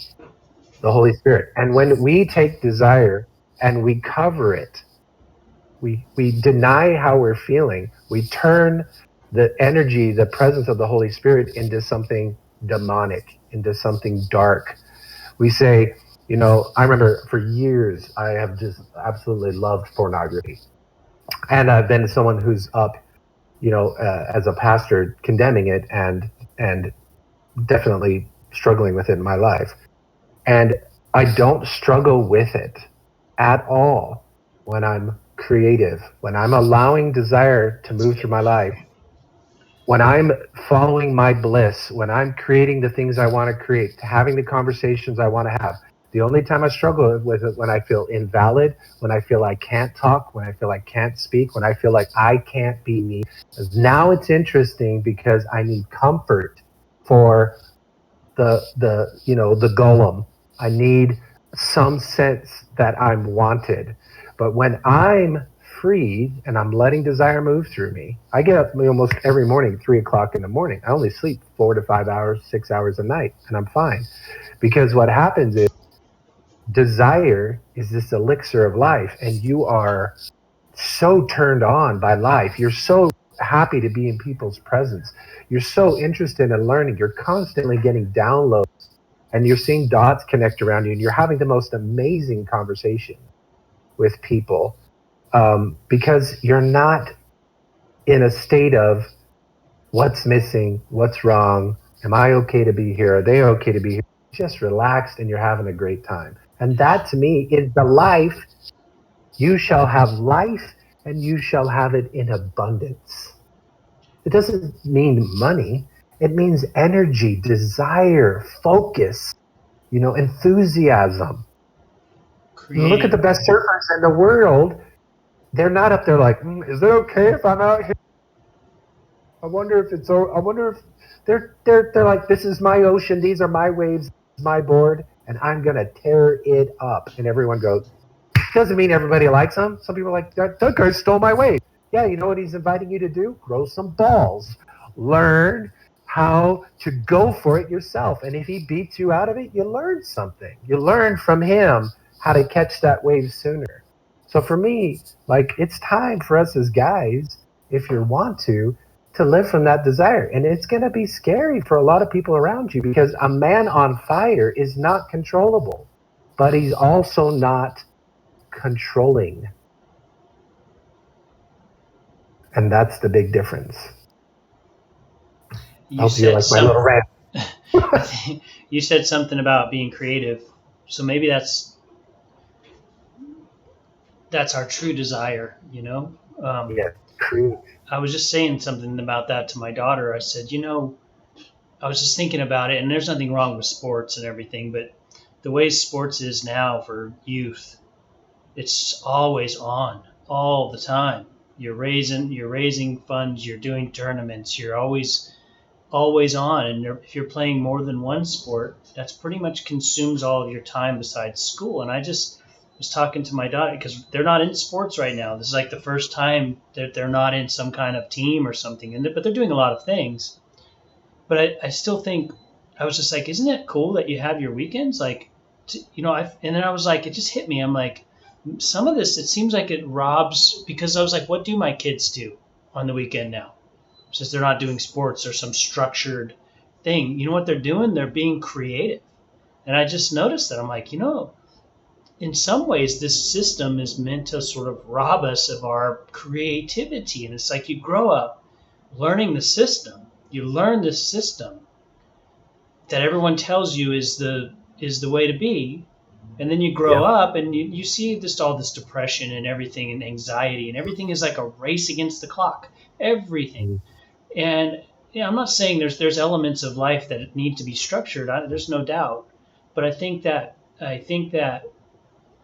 the Holy Spirit. And when we take desire and we cover it, we deny how we're feeling, we turn the energy, the presence of the Holy Spirit into something demonic, into something dark. We say, I remember for years, I have just absolutely loved pornography. And I've been someone who's up, as a pastor, condemning it and definitely struggling with it in my life. And I don't struggle with it at all when I'm creative, when I'm allowing desire to move through my life, when I'm following my bliss, when I'm creating the things I want to create, having the conversations I want to have. The only time I struggle with it when I feel invalid, when I feel I can't talk, when I feel I can't speak, when I feel like I can't be me. Now it's interesting because I need comfort for the golem. I need some sense that I'm wanted. But when I'm free and I'm letting desire move through me, I get up almost every morning, 3 o'clock in the morning. I only sleep 4 to 5 hours, 6 hours a night, and I'm fine. Because what happens is desire is this elixir of life, and you are so turned on by life. You're so happy to be in people's presence. You're so interested in learning. You're constantly getting downloads, and you're seeing dots connect around you, and you're having the most amazing conversation with people because you're not in a state of what's missing, what's wrong, am I okay to be here, are they okay to be here? Just relaxed, and you're having a great time. And that to me is the life. You shall have life, and you shall have it in abundance. It doesn't mean money. It means energy, desire, focus, enthusiasm. Look at the best surfers in the world. They're not up there like, is it okay if I'm out here? I wonder if they're like, this is my ocean, these are my waves, this is my board, and I'm gonna tear it up. And everyone goes, doesn't mean everybody likes them. Some people are like, that guy stole my wave. Yeah, you know what he's inviting you to do? Grow some balls. Learn how to go for it yourself. And if he beats you out of it, you learn something. You learn from him how to catch that wave sooner. So for me, it's time for us as guys, if you want to live from that desire. And it's going to be scary for a lot of people around you because a man on fire is not controllable, but he's also not controlling. And that's the big difference. You said like my little rant. You said something about being creative. So maybe that's our true desire, Yeah, true. I was just saying something about that to my daughter. I said, I was just thinking about it, and there's nothing wrong with sports and everything, but the way sports is now for youth, it's always on, all the time. You're raising funds, you're doing tournaments, you're always on. And if you're playing more than one sport, that's pretty much consumes all of your time besides school. And I just was talking to my daughter because they're not in sports right now. This is like the first time that they're not in some kind of team or something, but they're doing a lot of things. But I still think, I was just like, isn't it cool that you have your weekends? And then I was like, it just hit me. I'm like, some of this, it seems like it robs, because I was like, what do my kids do on the weekend now? Since they're not doing sports or some structured thing, you know what they're doing? They're being creative. And I just noticed that. I'm like, in some ways, this system is meant to sort of rob us of our creativity. And it's like you grow up learning the system. You learn this system that everyone tells you is is the way to be. And then you grow up and you see just all this depression and everything and anxiety, and everything is like a race against the clock. Everything. And I'm not saying there's elements of life that need to be structured. There's no doubt. But I think that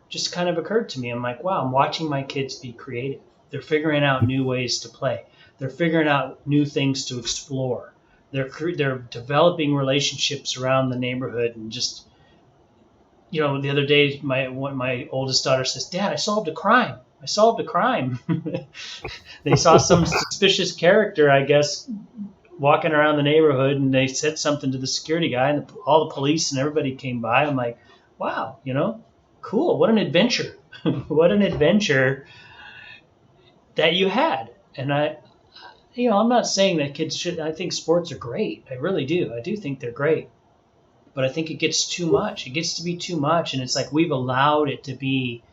just kind of occurred to me. I'm like, wow, I'm watching my kids be creative. They're figuring out new ways to play. They're figuring out new things to explore. They're developing relationships around the neighborhood, and just, the other day, my oldest daughter says, "Dad, I solved a crime. I solved a crime." They saw some suspicious character, I guess, walking around the neighborhood, and they said something to the security guy, and all the police and everybody came by. I'm like, wow, cool. What an adventure. What an adventure that you had. And I'm not saying that kids should. I think sports are great. I really do. I do think they're great. But I think it gets too much. It gets to be too much. And it's like we've allowed it to be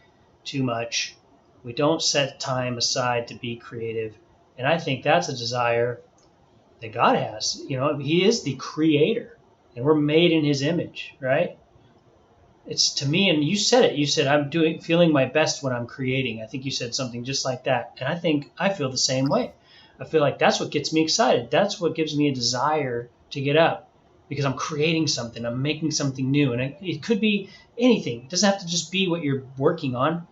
too much. We don't set time aside to be creative. And I think that's a desire that God has. He is the creator. And we're made in his image, right? It's to me, and you said it. You said, I'm feeling my best when I'm creating. I think you said something just like that. And I think I feel the same way. I feel like that's what gets me excited. That's what gives me a desire to get up, because I'm creating something. I'm making something new. And it could be anything. It doesn't have to just be what you're working on.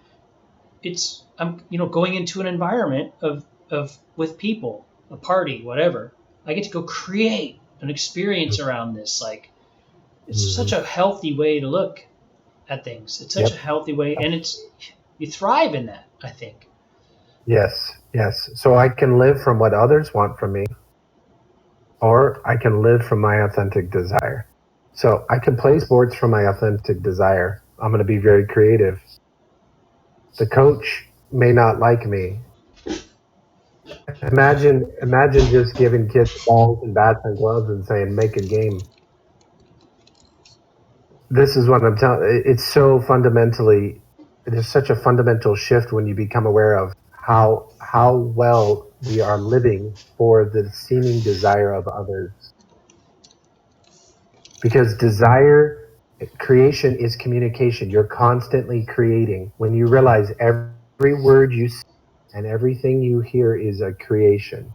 I'm going into an environment of with people, a party, whatever. I get to go create an experience around this. Like, it's such a healthy way to look at things. It's such a healthy way, and you thrive in that, I think. Yes. So I can live from what others want from me, or I can live from my authentic desire. So I can play sports from my authentic desire. I'm going to be very creative. The coach may not like me. Imagine just giving kids balls and bats and gloves and saying, make a game. This is what I'm telling. It's so fundamentally, there's such a fundamental shift when you become aware of how well we are living for the seeming desire of others. Because creation is communication. You're constantly creating. When you realize every word you say and everything you hear is a creation.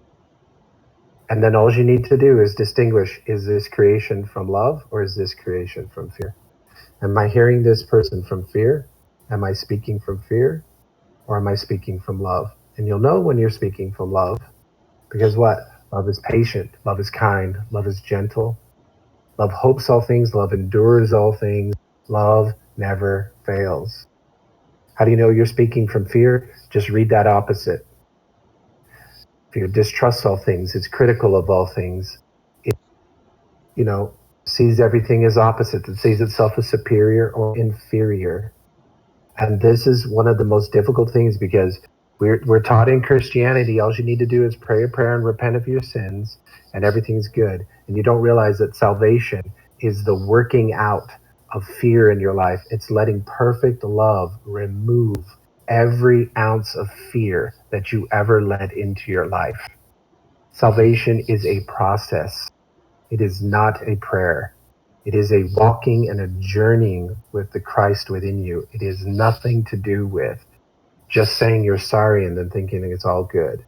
And then all you need to do is distinguish, is this creation from love, or is this creation from fear? Am I hearing this person from fear? Am I speaking from fear? Or am I speaking from love? And you'll know when you're speaking from love, because what? Love is patient, love is kind, love is gentle. Love hopes all things, love endures all things, love never fails. How do you know you're speaking from fear? Just read that opposite. Fear distrusts all things, it's critical of all things. It, sees everything as opposite. It sees itself as superior or inferior. And this is one of the most difficult things, because we're taught in Christianity, all you need to do is pray a prayer and repent of your sins, and everything's good. And you don't realize that salvation is the working out of fear in your life. It's letting perfect love remove every ounce of fear that you ever let into your life. Salvation is a process. It is not a prayer. It is a walking and a journeying with the Christ within you. It is nothing to do with just saying you're sorry and then thinking it's all good.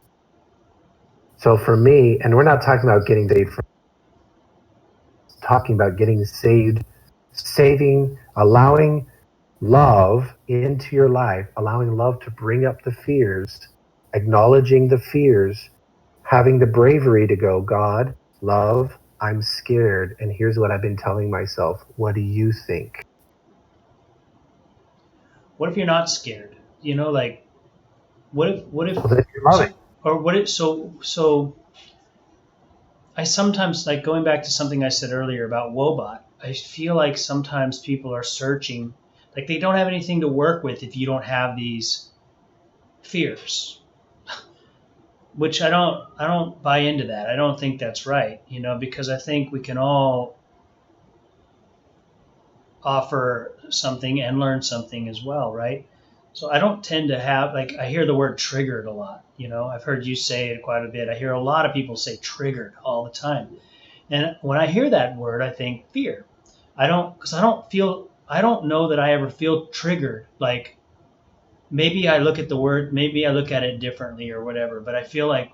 So for me, and we're not talking about getting saved, talking about getting saved, allowing love into your life, allowing love to bring up the fears, acknowledging the fears, having the bravery to go, God, love, I'm scared, and here's what I've been telling myself. What do you think? What if you're not scared? What if Well, then you're loving. or what if so I sometimes, like, going back to something I said earlier about Wobot, I feel like sometimes people are searching, like they don't have anything to work with if you don't have these fears. Which I don't buy into that. I don't think that's right, because I think we can all offer something and learn something as well, right? So I don't tend to have, like, I hear the word triggered a lot. I've heard you say it quite a bit. I hear a lot of people say triggered all the time. And when I hear that word, I think fear. I don't know that I ever feel triggered. Like maybe I look at it differently or whatever, but I feel like,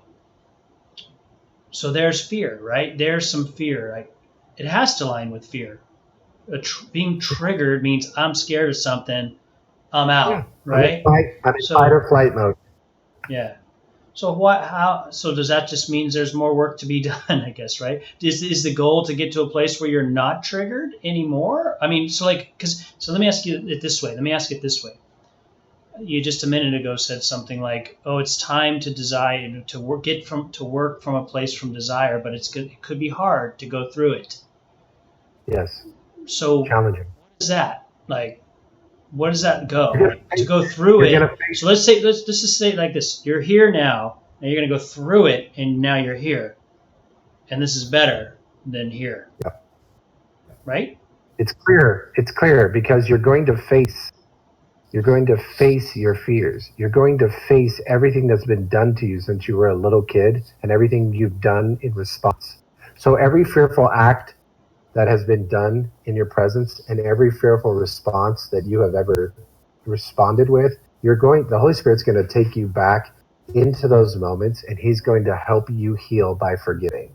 so there's fear, right? There's some fear. It has to line with fear. Being triggered means I'm scared of something. I'm Yeah. out, right? I'm in fight or flight mode. Yeah. So so does that just means there's more work to be done, I guess, right? Is the goal to get to a place where you're not triggered anymore? I mean, so let me ask it this way. You just a minute ago said something like, "Oh, it's time to desire to work from a place from desire, but it could be hard to go through it." Yes. So Challenging. what is that? Like, what does that go? Like, to go through it. So let's just say it like this. You're here now, and you're going to go through it, and now you're here. And this is better than here. Yeah. Right? It's clear because you're going to face your fears. You're going to face everything that's been done to you since you were a little kid and everything you've done in response. So every fearful act that has been done in your presence and every fearful response that you have ever responded with, the Holy Spirit's going to take you back into those moments, and he's going to help you heal by forgiving.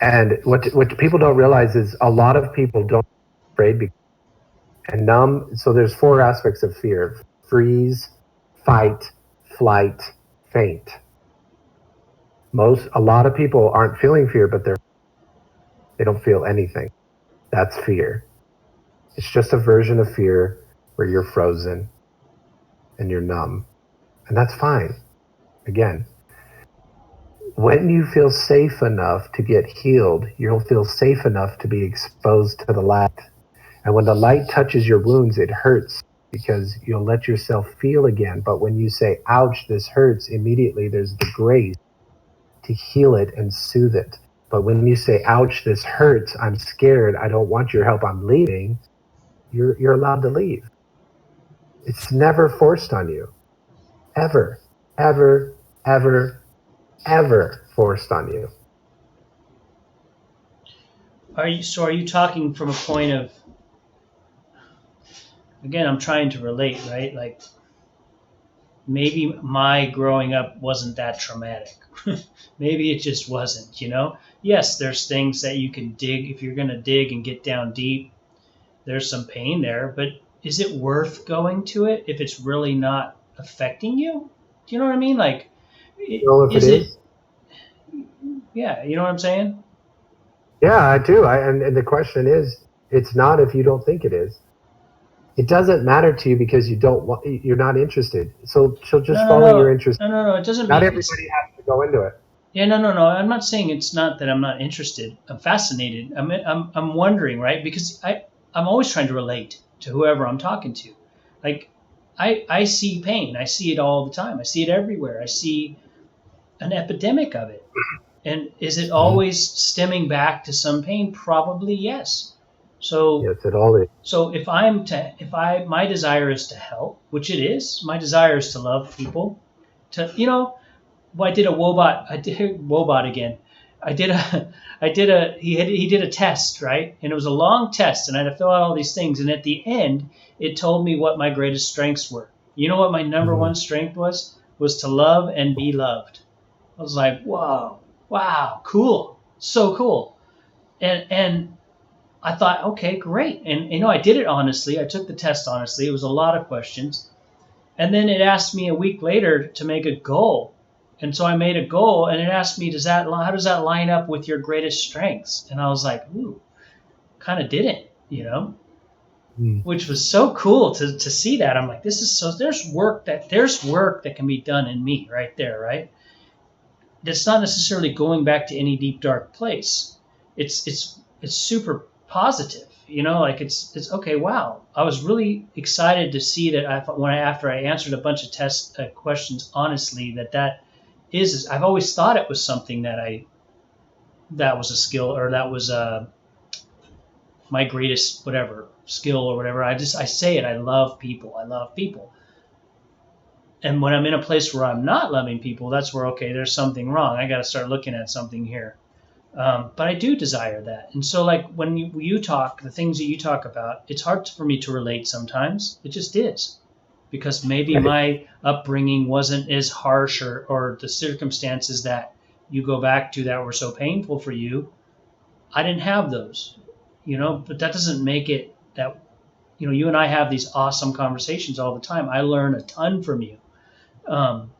And what people don't realize is a lot of people don't afraid and numb. So there's 4 aspects of fear: freeze, fight, flight, faint. A lot of people aren't feeling fear, but they don't feel anything. That's fear. It's just a version of fear where you're frozen and you're numb. And that's fine. Again, when you feel safe enough to get healed, you'll feel safe enough to be exposed to the light. And when the light touches your wounds, it hurts because you'll let yourself feel again. But when you say, ouch, this hurts, immediately there's the grace to heal it and soothe it. But when you say, ouch, this hurts, I'm scared, I don't want your help, I'm leaving, you're allowed to leave. It's never forced on you. Ever, ever, ever, ever forced on you. Are you talking from a point of, again, I'm trying to relate, right? Like maybe my growing up wasn't that traumatic. Maybe it just wasn't, Yes, there's things that you can dig. If you're going to dig and get down deep, there's some pain there, but is it worth going to it if it's really not affecting you? Do you know what I mean? Like, Is it? Yeah, you know what I'm saying? Yeah, I do. And the question is, it's not if you don't think it is. It doesn't matter to you because you're not interested. So just follow your interest. No, it doesn't. Not everybody has to go into it. Yeah, no. I'm not saying it's not that I'm not interested. I'm fascinated. I'm wondering, right? Because I'm always trying to relate to whoever I'm talking to. Like, I see pain. I see it all the time. I see it everywhere. I see an epidemic of it. And is it always stemming back to some pain? Probably yes. So yes, it all is. So my desire is to help, which it is. My desire is to love people. I did a Wobot again. He did a test, right? And it was a long test, and I had to fill out all these things. And at the end, it told me what my greatest strengths were. You know what my number one strength was? Was to love and be loved. I was like, whoa, wow, cool, so cool. And I thought, okay, great. And I did it honestly. I took the test honestly. It was a lot of questions. And then it asked me a week later to make a goal. And so I made a goal, and it asked me, how does that line up with your greatest strengths? And I was like, ooh, kind of didn't, which was so cool to see that. I'm like, there's work that can be done in me right there, right? That's not necessarily going back to any deep, dark place. It's super positive, like it's okay. Wow. I was really excited to see that after I answered a bunch of test questions, honestly, I've always thought it was something that was a skill, or that was my greatest, whatever skill or whatever. I say it. I love people. And when I'm in a place where I'm not loving people, that's where, okay, there's something wrong. I got to start looking at something here. But I do desire that. And so, like, when you talk, the things that you talk about, it's hard for me to relate sometimes. It just is. Because maybe Right. my upbringing wasn't as harsh, or the circumstances that you go back to that were so painful for you, I didn't have those, but that doesn't make it that, you and I have these awesome conversations all the time. I learn a ton from you. Um,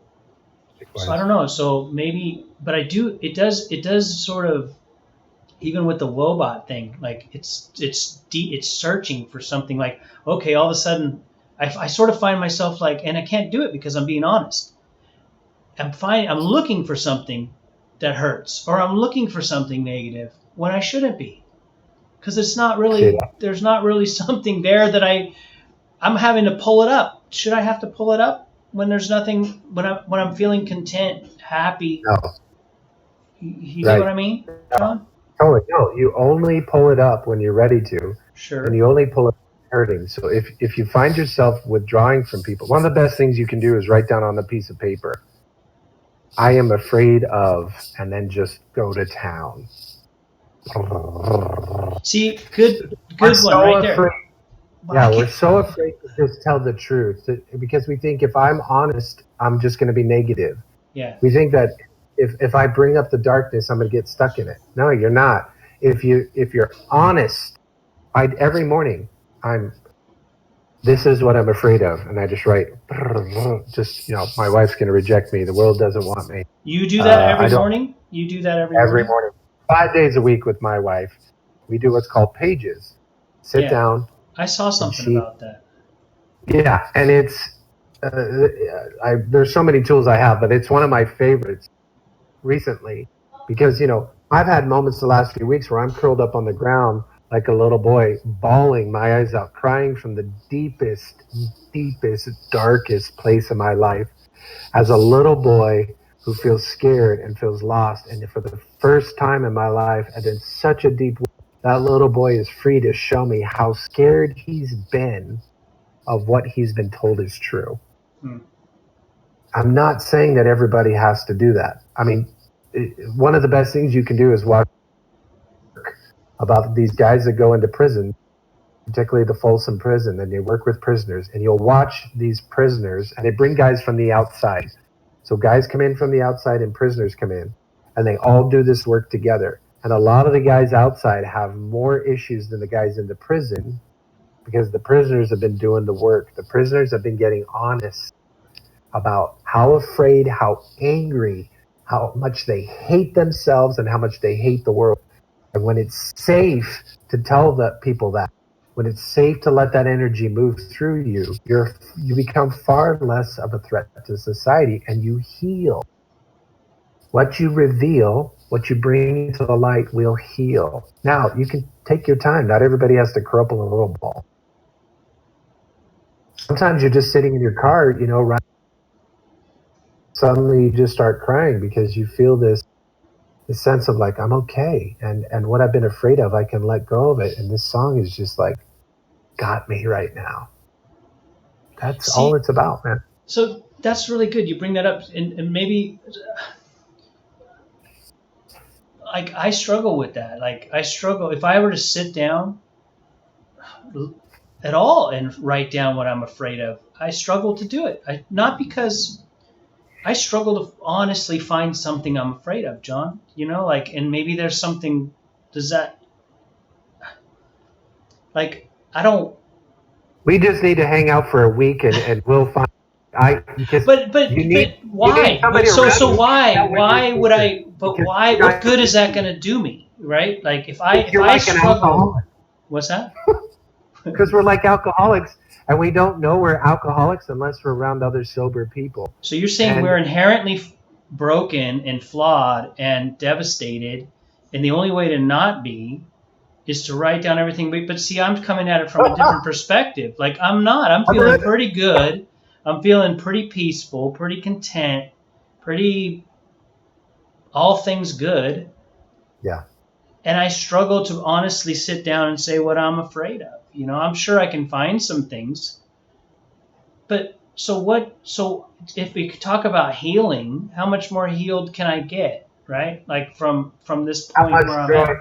so I Likewise. don't know. So maybe, but it does sort of, even with the Wobot thing, like it's searching for something. Like, okay, all of a sudden I sort of find myself like, and I can't do it because I'm being honest. I'm looking for something that hurts, or I'm looking for something negative when I shouldn't be, because See that? there's not really something there that I'm having to pull it up. Should I have to pull it up when there's nothing, when I'm feeling content, happy? No. You get what Right. I mean, No. John? Totally. No, you only pull it up when you're ready to, and Sure. you only pull it hurting. So if you find yourself withdrawing from people, one of the best things you can do is write down on a piece of paper, I am afraid of, and then just go to town. See, good We're one so right there. afraid. But I Yeah, we're can't. so afraid to just tell the truth because we think if I'm honest, I'm just going to be negative. Yeah. We think that if I bring up the darkness, I'm going to get stuck in it. No, you're not. If you're honest, every morning this is what I'm afraid of, and I just write. Just my wife's going to reject me. The world doesn't want me. You do that I every don't. morning. You do that every Every morning. morning, 5 days a week with my wife, we do what's called pages. Sit Yeah. down, I saw and something she. about that. Yeah, and it's. There's so many tools I have, but it's one of my favorites recently because I've had moments the last few weeks where I'm curled up on the ground like a little boy, bawling my eyes out, crying from the deepest, darkest place in my life as a little boy who feels scared and feels lost. And for the first time in my life, and in such a deep way, that little boy is free to show me how scared he's been of what he's been told is true. Hmm. I'm not saying that everybody has to do that. I mean, one of the best things you can do is watch about these guys that go into prison, particularly the Folsom prison, and they work with prisoners, and you'll watch these prisoners, and they bring guys from the outside. So guys come in from the outside and prisoners come in, and they all do this work together. And a lot of the guys outside have more issues than the guys in the prison because the prisoners have been doing the work. The prisoners have been getting honest about how afraid, how angry, how much they hate themselves and how much they hate the world. And when it's safe to tell the people that, when it's safe to let that energy move through you, you become far less of a threat to society, and you heal. What you reveal, what you bring to the light will heal. Now, you can take your time. Not everybody has to curl up in a little ball. Sometimes you're just sitting in your car, right? Suddenly you just start crying because you feel this sense of like, I'm okay. And what I've been afraid of, I can let go of it. And this song is just like, got me right now. That's all See, it's about, man. so that's really good. You bring that up, and maybe, like, I struggle with that. Like, I struggle if I were to sit down at all and write down what I'm afraid of. I struggle to do it. Not because I struggle to honestly find something I'm afraid of, John. And maybe there's something. Does that, like, I don't. We just need to hang out for a week and we'll find because But you but need but you need why? But somebody so around so you to hang why out with your why would secret. I? But Because why? you're What not good is that going to do me? Right? Like, if I because if you're I like an struggle. alcoholic. What's that? Because we're like alcoholics and we don't know we're alcoholics unless we're around other sober people. So you're saying And we're inherently broken and flawed and devastated, and the only way to not be is to write down everything. But see, I'm coming at it from a different perspective. Like, I'm not. I'm feeling pretty good. I'm feeling pretty peaceful, pretty content, pretty all things good. yeah. And I struggle to honestly sit down and say what I'm afraid of. I'm sure I can find some things, but so what? So if we could talk about healing, how much more healed can I get? right? Like from this How point much where I'm joy? at.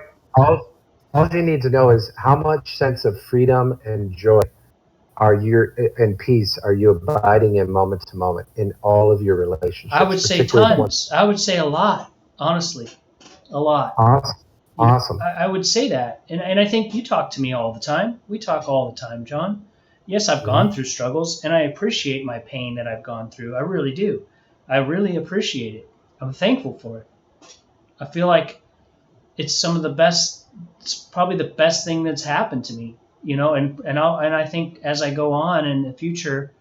All you need to know is how much sense of freedom and joy are you and peace are you abiding in moment to moment in all of your I relationships, would say particularly the one. tons. I would say a lot, honestly, a lot. Awesome, You know, awesome. I would say that, and I think you talk to me all the time. We talk all the time, John. Yes, I've Mhm. gone through struggles, and I appreciate my pain that I've gone through. I really do. I really appreciate it. I'm thankful for it. I feel like it's some of the best. It's probably the best thing that's happened to me. And I think as I go on in the future,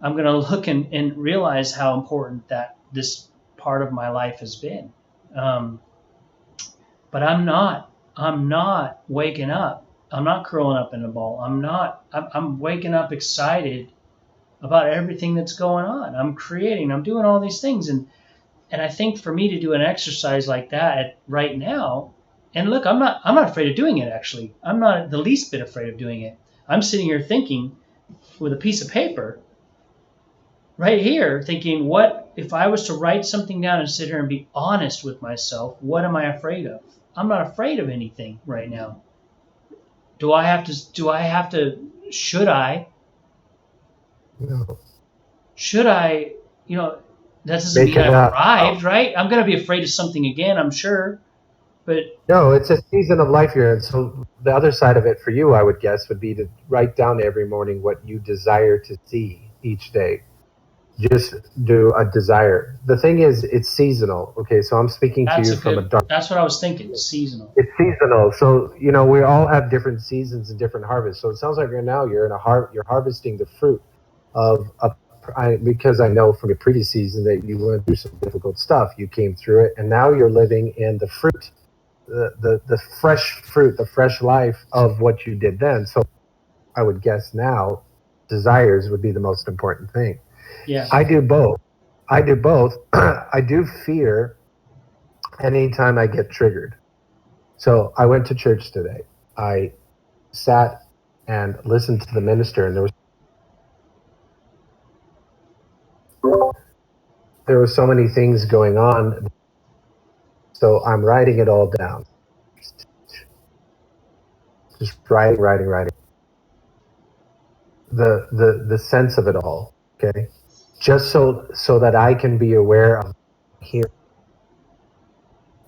I'm going to look and realize how important that this part of my life has been. Um, but I'm not waking up. I'm not curling up in a ball. I'm waking up excited about everything that's going on. I'm creating, I'm doing all these things. And I think for me to do an exercise like that right now, and look, I'm not afraid of doing it actually. I'm not the least bit afraid of doing it. I'm sitting here thinking with a piece of paper right here thinking, what if I was to write something down and sit here and be honest with myself? What am I afraid of? I'm not afraid of anything right now. Do I have to? Do I have to? Should I? No. Should I? You know, that doesn't Make mean it I've up. arrived, right? I'm gonna be afraid of something again, I'm sure, but No, it's a season of life here. And so the other side of it for you, I would guess, would be to write down every morning what you desire to see each day. Just do a desire. The thing is, it's seasonal. Okay, so I'm speaking to you from a dark. That's what I was thinking. Seasonal. It's seasonal, so we all have different seasons and different harvests. So it sounds like right now you're in you're harvesting the fruit of a. Because I know from your previous season that you went through some difficult stuff. You came through it, and now you're living in the fruit, the fresh fruit, the fresh life of what you did then. So I would guess now desires would be the most important thing. Yeah. I do both. I do both. I do fear anytime I get triggered. So I went to church today. I sat and listened to the minister, and there were so many things going on. So I'm writing it all down. Just writing. The sense of it all. Okay. Just so that I can be aware of here.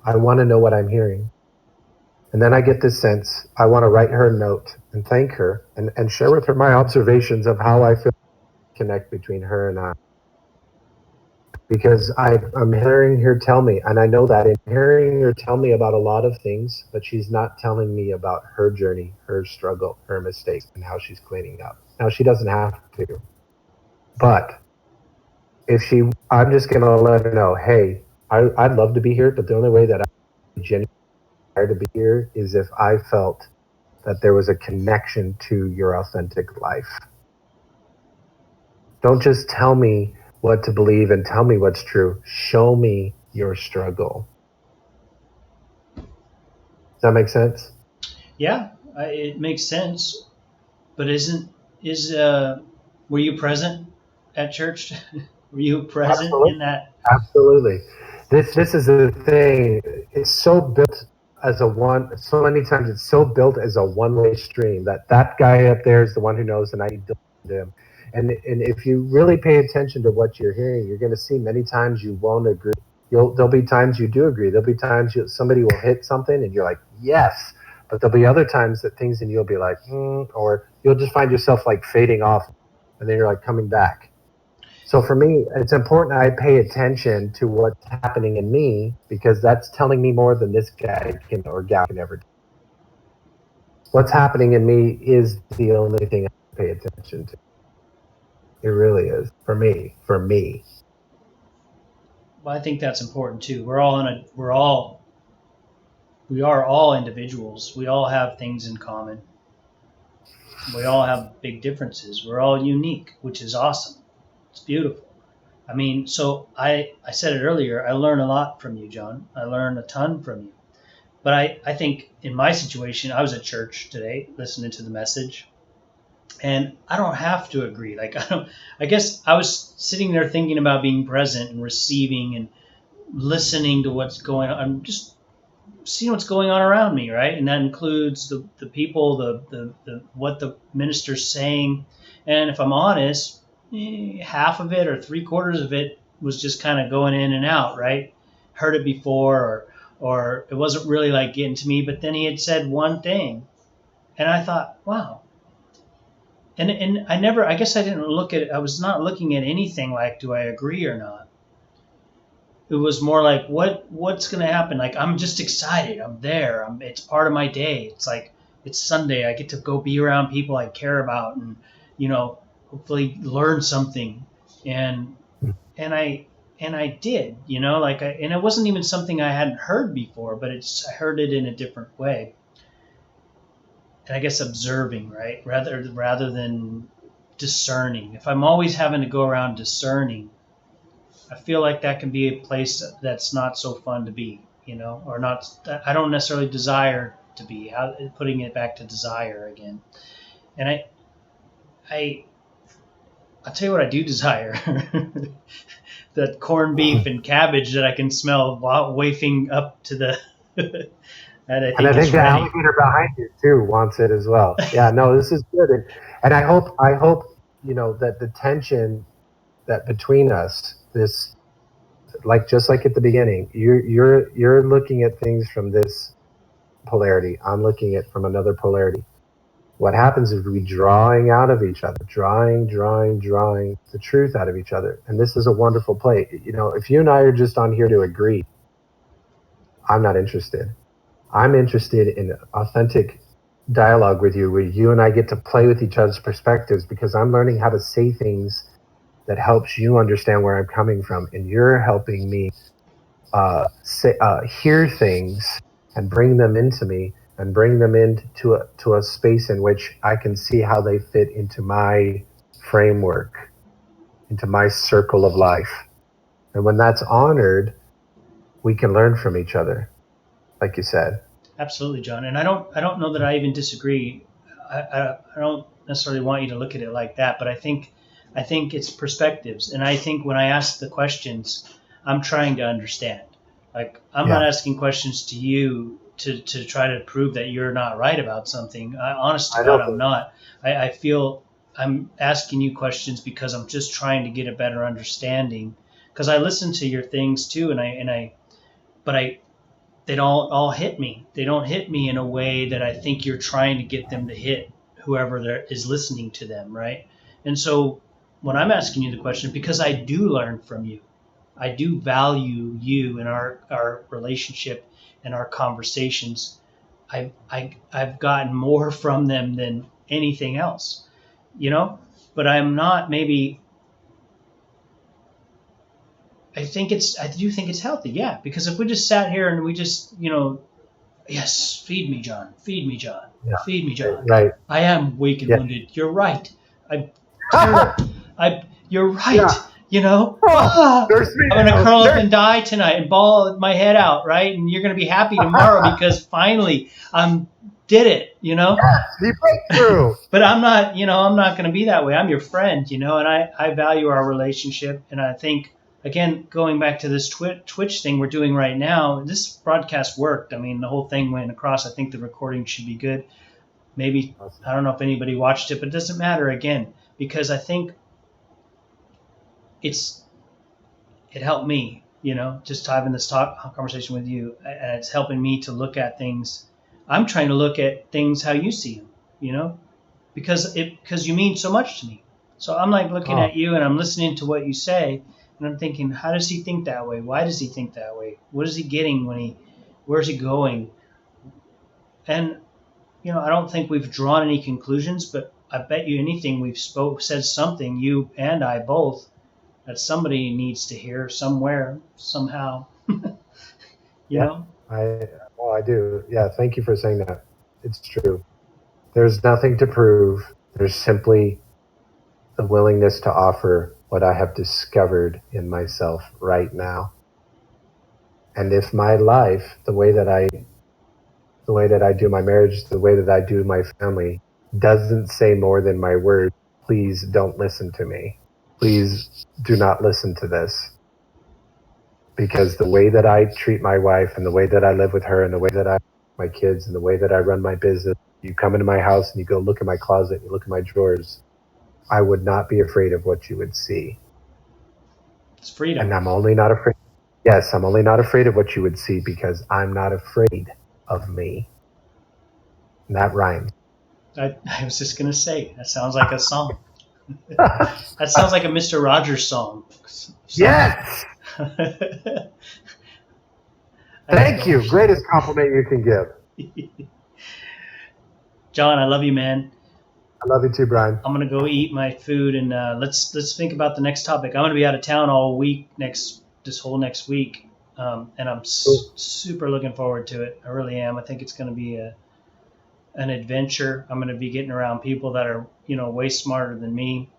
I want to know what I'm hearing. And then I get this sense, I want to write her a note and thank her and share with her my observations of how I feel connect between her and I. Because I'm hearing her tell me, and I know that in hearing her tell me about a lot of things, but she's not telling me about her journey, her struggle, her mistakes, and how she's cleaning up. Now, she doesn't have to, but I'm just going to let her know, hey, I'd love to be here, but the only way that I genuinely desire to be here is if I felt that there was a connection to your authentic life. Don't just tell me what to believe and tell me what's true. Show me your struggle. Does that make sense? Yeah, it makes sense. But were you present at church? Were you present Absolutely. in that? Absolutely. This is the thing. It's so built as a one. So many times it's so built as a one-way stream that guy up there is the one who knows, and I need to listen to him. And if you really pay attention to what you're hearing, you're going to see many times you won't agree. There'll be times you do agree. There'll be times somebody will hit something and you're like, yes. But there'll be other times that things and you'll be like, or you'll just find yourself like fading off, and then you're like coming back. So for me, it's important I pay attention to what's happening in me, because that's telling me more than this guy or gal can ever do. What's happening in me is the only thing I pay attention to. It really is for me. For me. Well, I think that's important too. We are all individuals. We all have things in common. We all have big differences. We're all unique, which is awesome. It's beautiful. I mean, so I said it earlier, I learn a lot from you, John. I learn a ton from you. But I think in my situation, I was at church today listening to the message, and I don't have to agree. Like I guess I was sitting there thinking about being present and receiving, and listening to what's going on. I'm just seeing what's going on around me, right? And that includes the people, the what the minister's saying. And if I'm honest, half of it or 3/4 of it was just kind of going in and out, right? Heard it before, or it wasn't really like getting to me. But then he had said one thing, and I thought, wow. And I guess I didn't look at it. I was not looking at anything like, do I agree or not? It was more like, what's going to happen? Like, I'm just excited. I'm there. It's part of my day. It's like, it's Sunday. I get to go be around people I care about and, hopefully learn something. And I did, and it wasn't even something I hadn't heard before, but I heard it in a different way. And I guess observing, right? Rather than discerning. If I'm always having to go around discerning, I feel like that can be a place that's not so fun to be, or not. I don't necessarily desire to be. Putting it back to desire again, and I'll tell you what I do desire: that corned beef and cabbage that I can smell while wafting up to the. And I think the alligator behind you too wants it as well. Yeah, no, this is good, and I hope that the tension that between us, this, just like at the beginning, you're looking at things from this polarity. I'm looking at from another polarity. What happens is we drawing out of each other, drawing the truth out of each other, and this is a wonderful play. If you and I are just on here to agree, I'm not interested. I'm interested in authentic dialogue with you, where you and I get to play with each other's perspectives, because I'm learning how to say things that helps you understand where I'm coming from, and you're helping me hear things and bring them into me, and bring them into a space in which I can see how they fit into my framework, into my circle of life. And when that's honored, we can learn from each other, like you said. Absolutely, John. And I don't know that I even disagree. I don't necessarily want you to look at it like that, but I think it's perspectives. And I think when I ask the questions, I'm trying to understand. Like, I'm not asking questions to you to try to prove that you're not right about something. Honest to God, I'm not. I feel I'm asking you questions because I'm just trying to get a better understanding. Because I listen to your things too, but they don't all hit me. They don't hit me in a way that I think you're trying to get them to hit whoever is listening to them, right? And so when I'm asking you the question, because I do learn from you, I do value you and our relationship and our conversations. I've gotten more from them than anything else, but I'm not maybe. I do think it's healthy, yeah. Because if we just sat here and we just, yes, feed me, John, feed me, John, feed me, John. Right. I am weak and wounded. You're right. You're right. I'm gonna curl up and die tonight and bawl my head out, right? And you're gonna be happy tomorrow because finally did it, You break through. But I'm not, I'm not gonna be that way. I'm your friend, and I value our relationship, and I think. Again, going back to this Twitch thing we're doing right now, this broadcast worked. I mean, the whole thing went across. I think the recording should be good. Maybe, I don't know if anybody watched it, but it doesn't matter, again, because I think it helped me, just having this conversation with you, and it's helping me to look at things. I'm trying to look at things how you see them, because you mean so much to me. So I'm like looking at you and I'm listening to what you say. And I'm thinking, how does he think that way? Why does he think that way? What is he getting where's he going? And, I don't think we've drawn any conclusions, but I bet you anything we've said something, you and I both, that somebody needs to hear somewhere, somehow. I do. Yeah, thank you for saying that. It's true. There's nothing to prove. There's simply the willingness to offer what I have discovered in myself right now. And if my life, the way that I do my marriage, the way that I do my family, doesn't say more than my words, please don't listen to me. Please do not listen to this. because the way that I treat my wife and the way that I live with her and the way that I my kids and the way that I run my business, you come into my house and you go look at my closet, you look at my drawers, I would not be afraid of what you would see. It's freedom. And I'm only not afraid. Yes, I'm only not afraid of what you would see because I'm not afraid of me. And that rhymes. I was just going to say, that sounds like a song. That sounds like a Mr. Rogers song. Yes! Thank you. Greatest compliment you can give. John, I love you, man. I love you too, Brian. I'm gonna go eat my food, and let's think about the next topic. I'm gonna be out of town all week this whole next week, and I'm super looking forward to it. I really am. I think it's gonna be an adventure. I'm gonna be getting around people that are way smarter than me,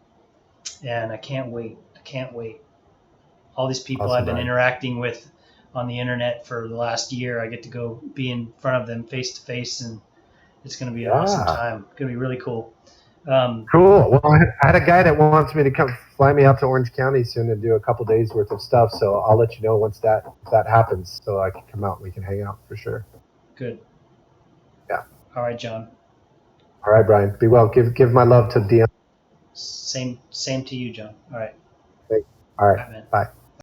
and I can't wait. All these people Awesome, I've been Brian. interacting with on the internet for the last year, I get to go be in front of them face to face, and it's going to be an awesome time. It's going to be really cool. Cool. Well, I had a guy that wants me to come fly me out to Orange County soon and do a couple days worth of stuff. So I'll let you know once that happens, so I can come out and we can hang out for sure. Good. Yeah. All right, John. All right, Brian. Be well. Give my love to Dion. Same to you, John. All right. Thanks. All right. Bye, man. Bye.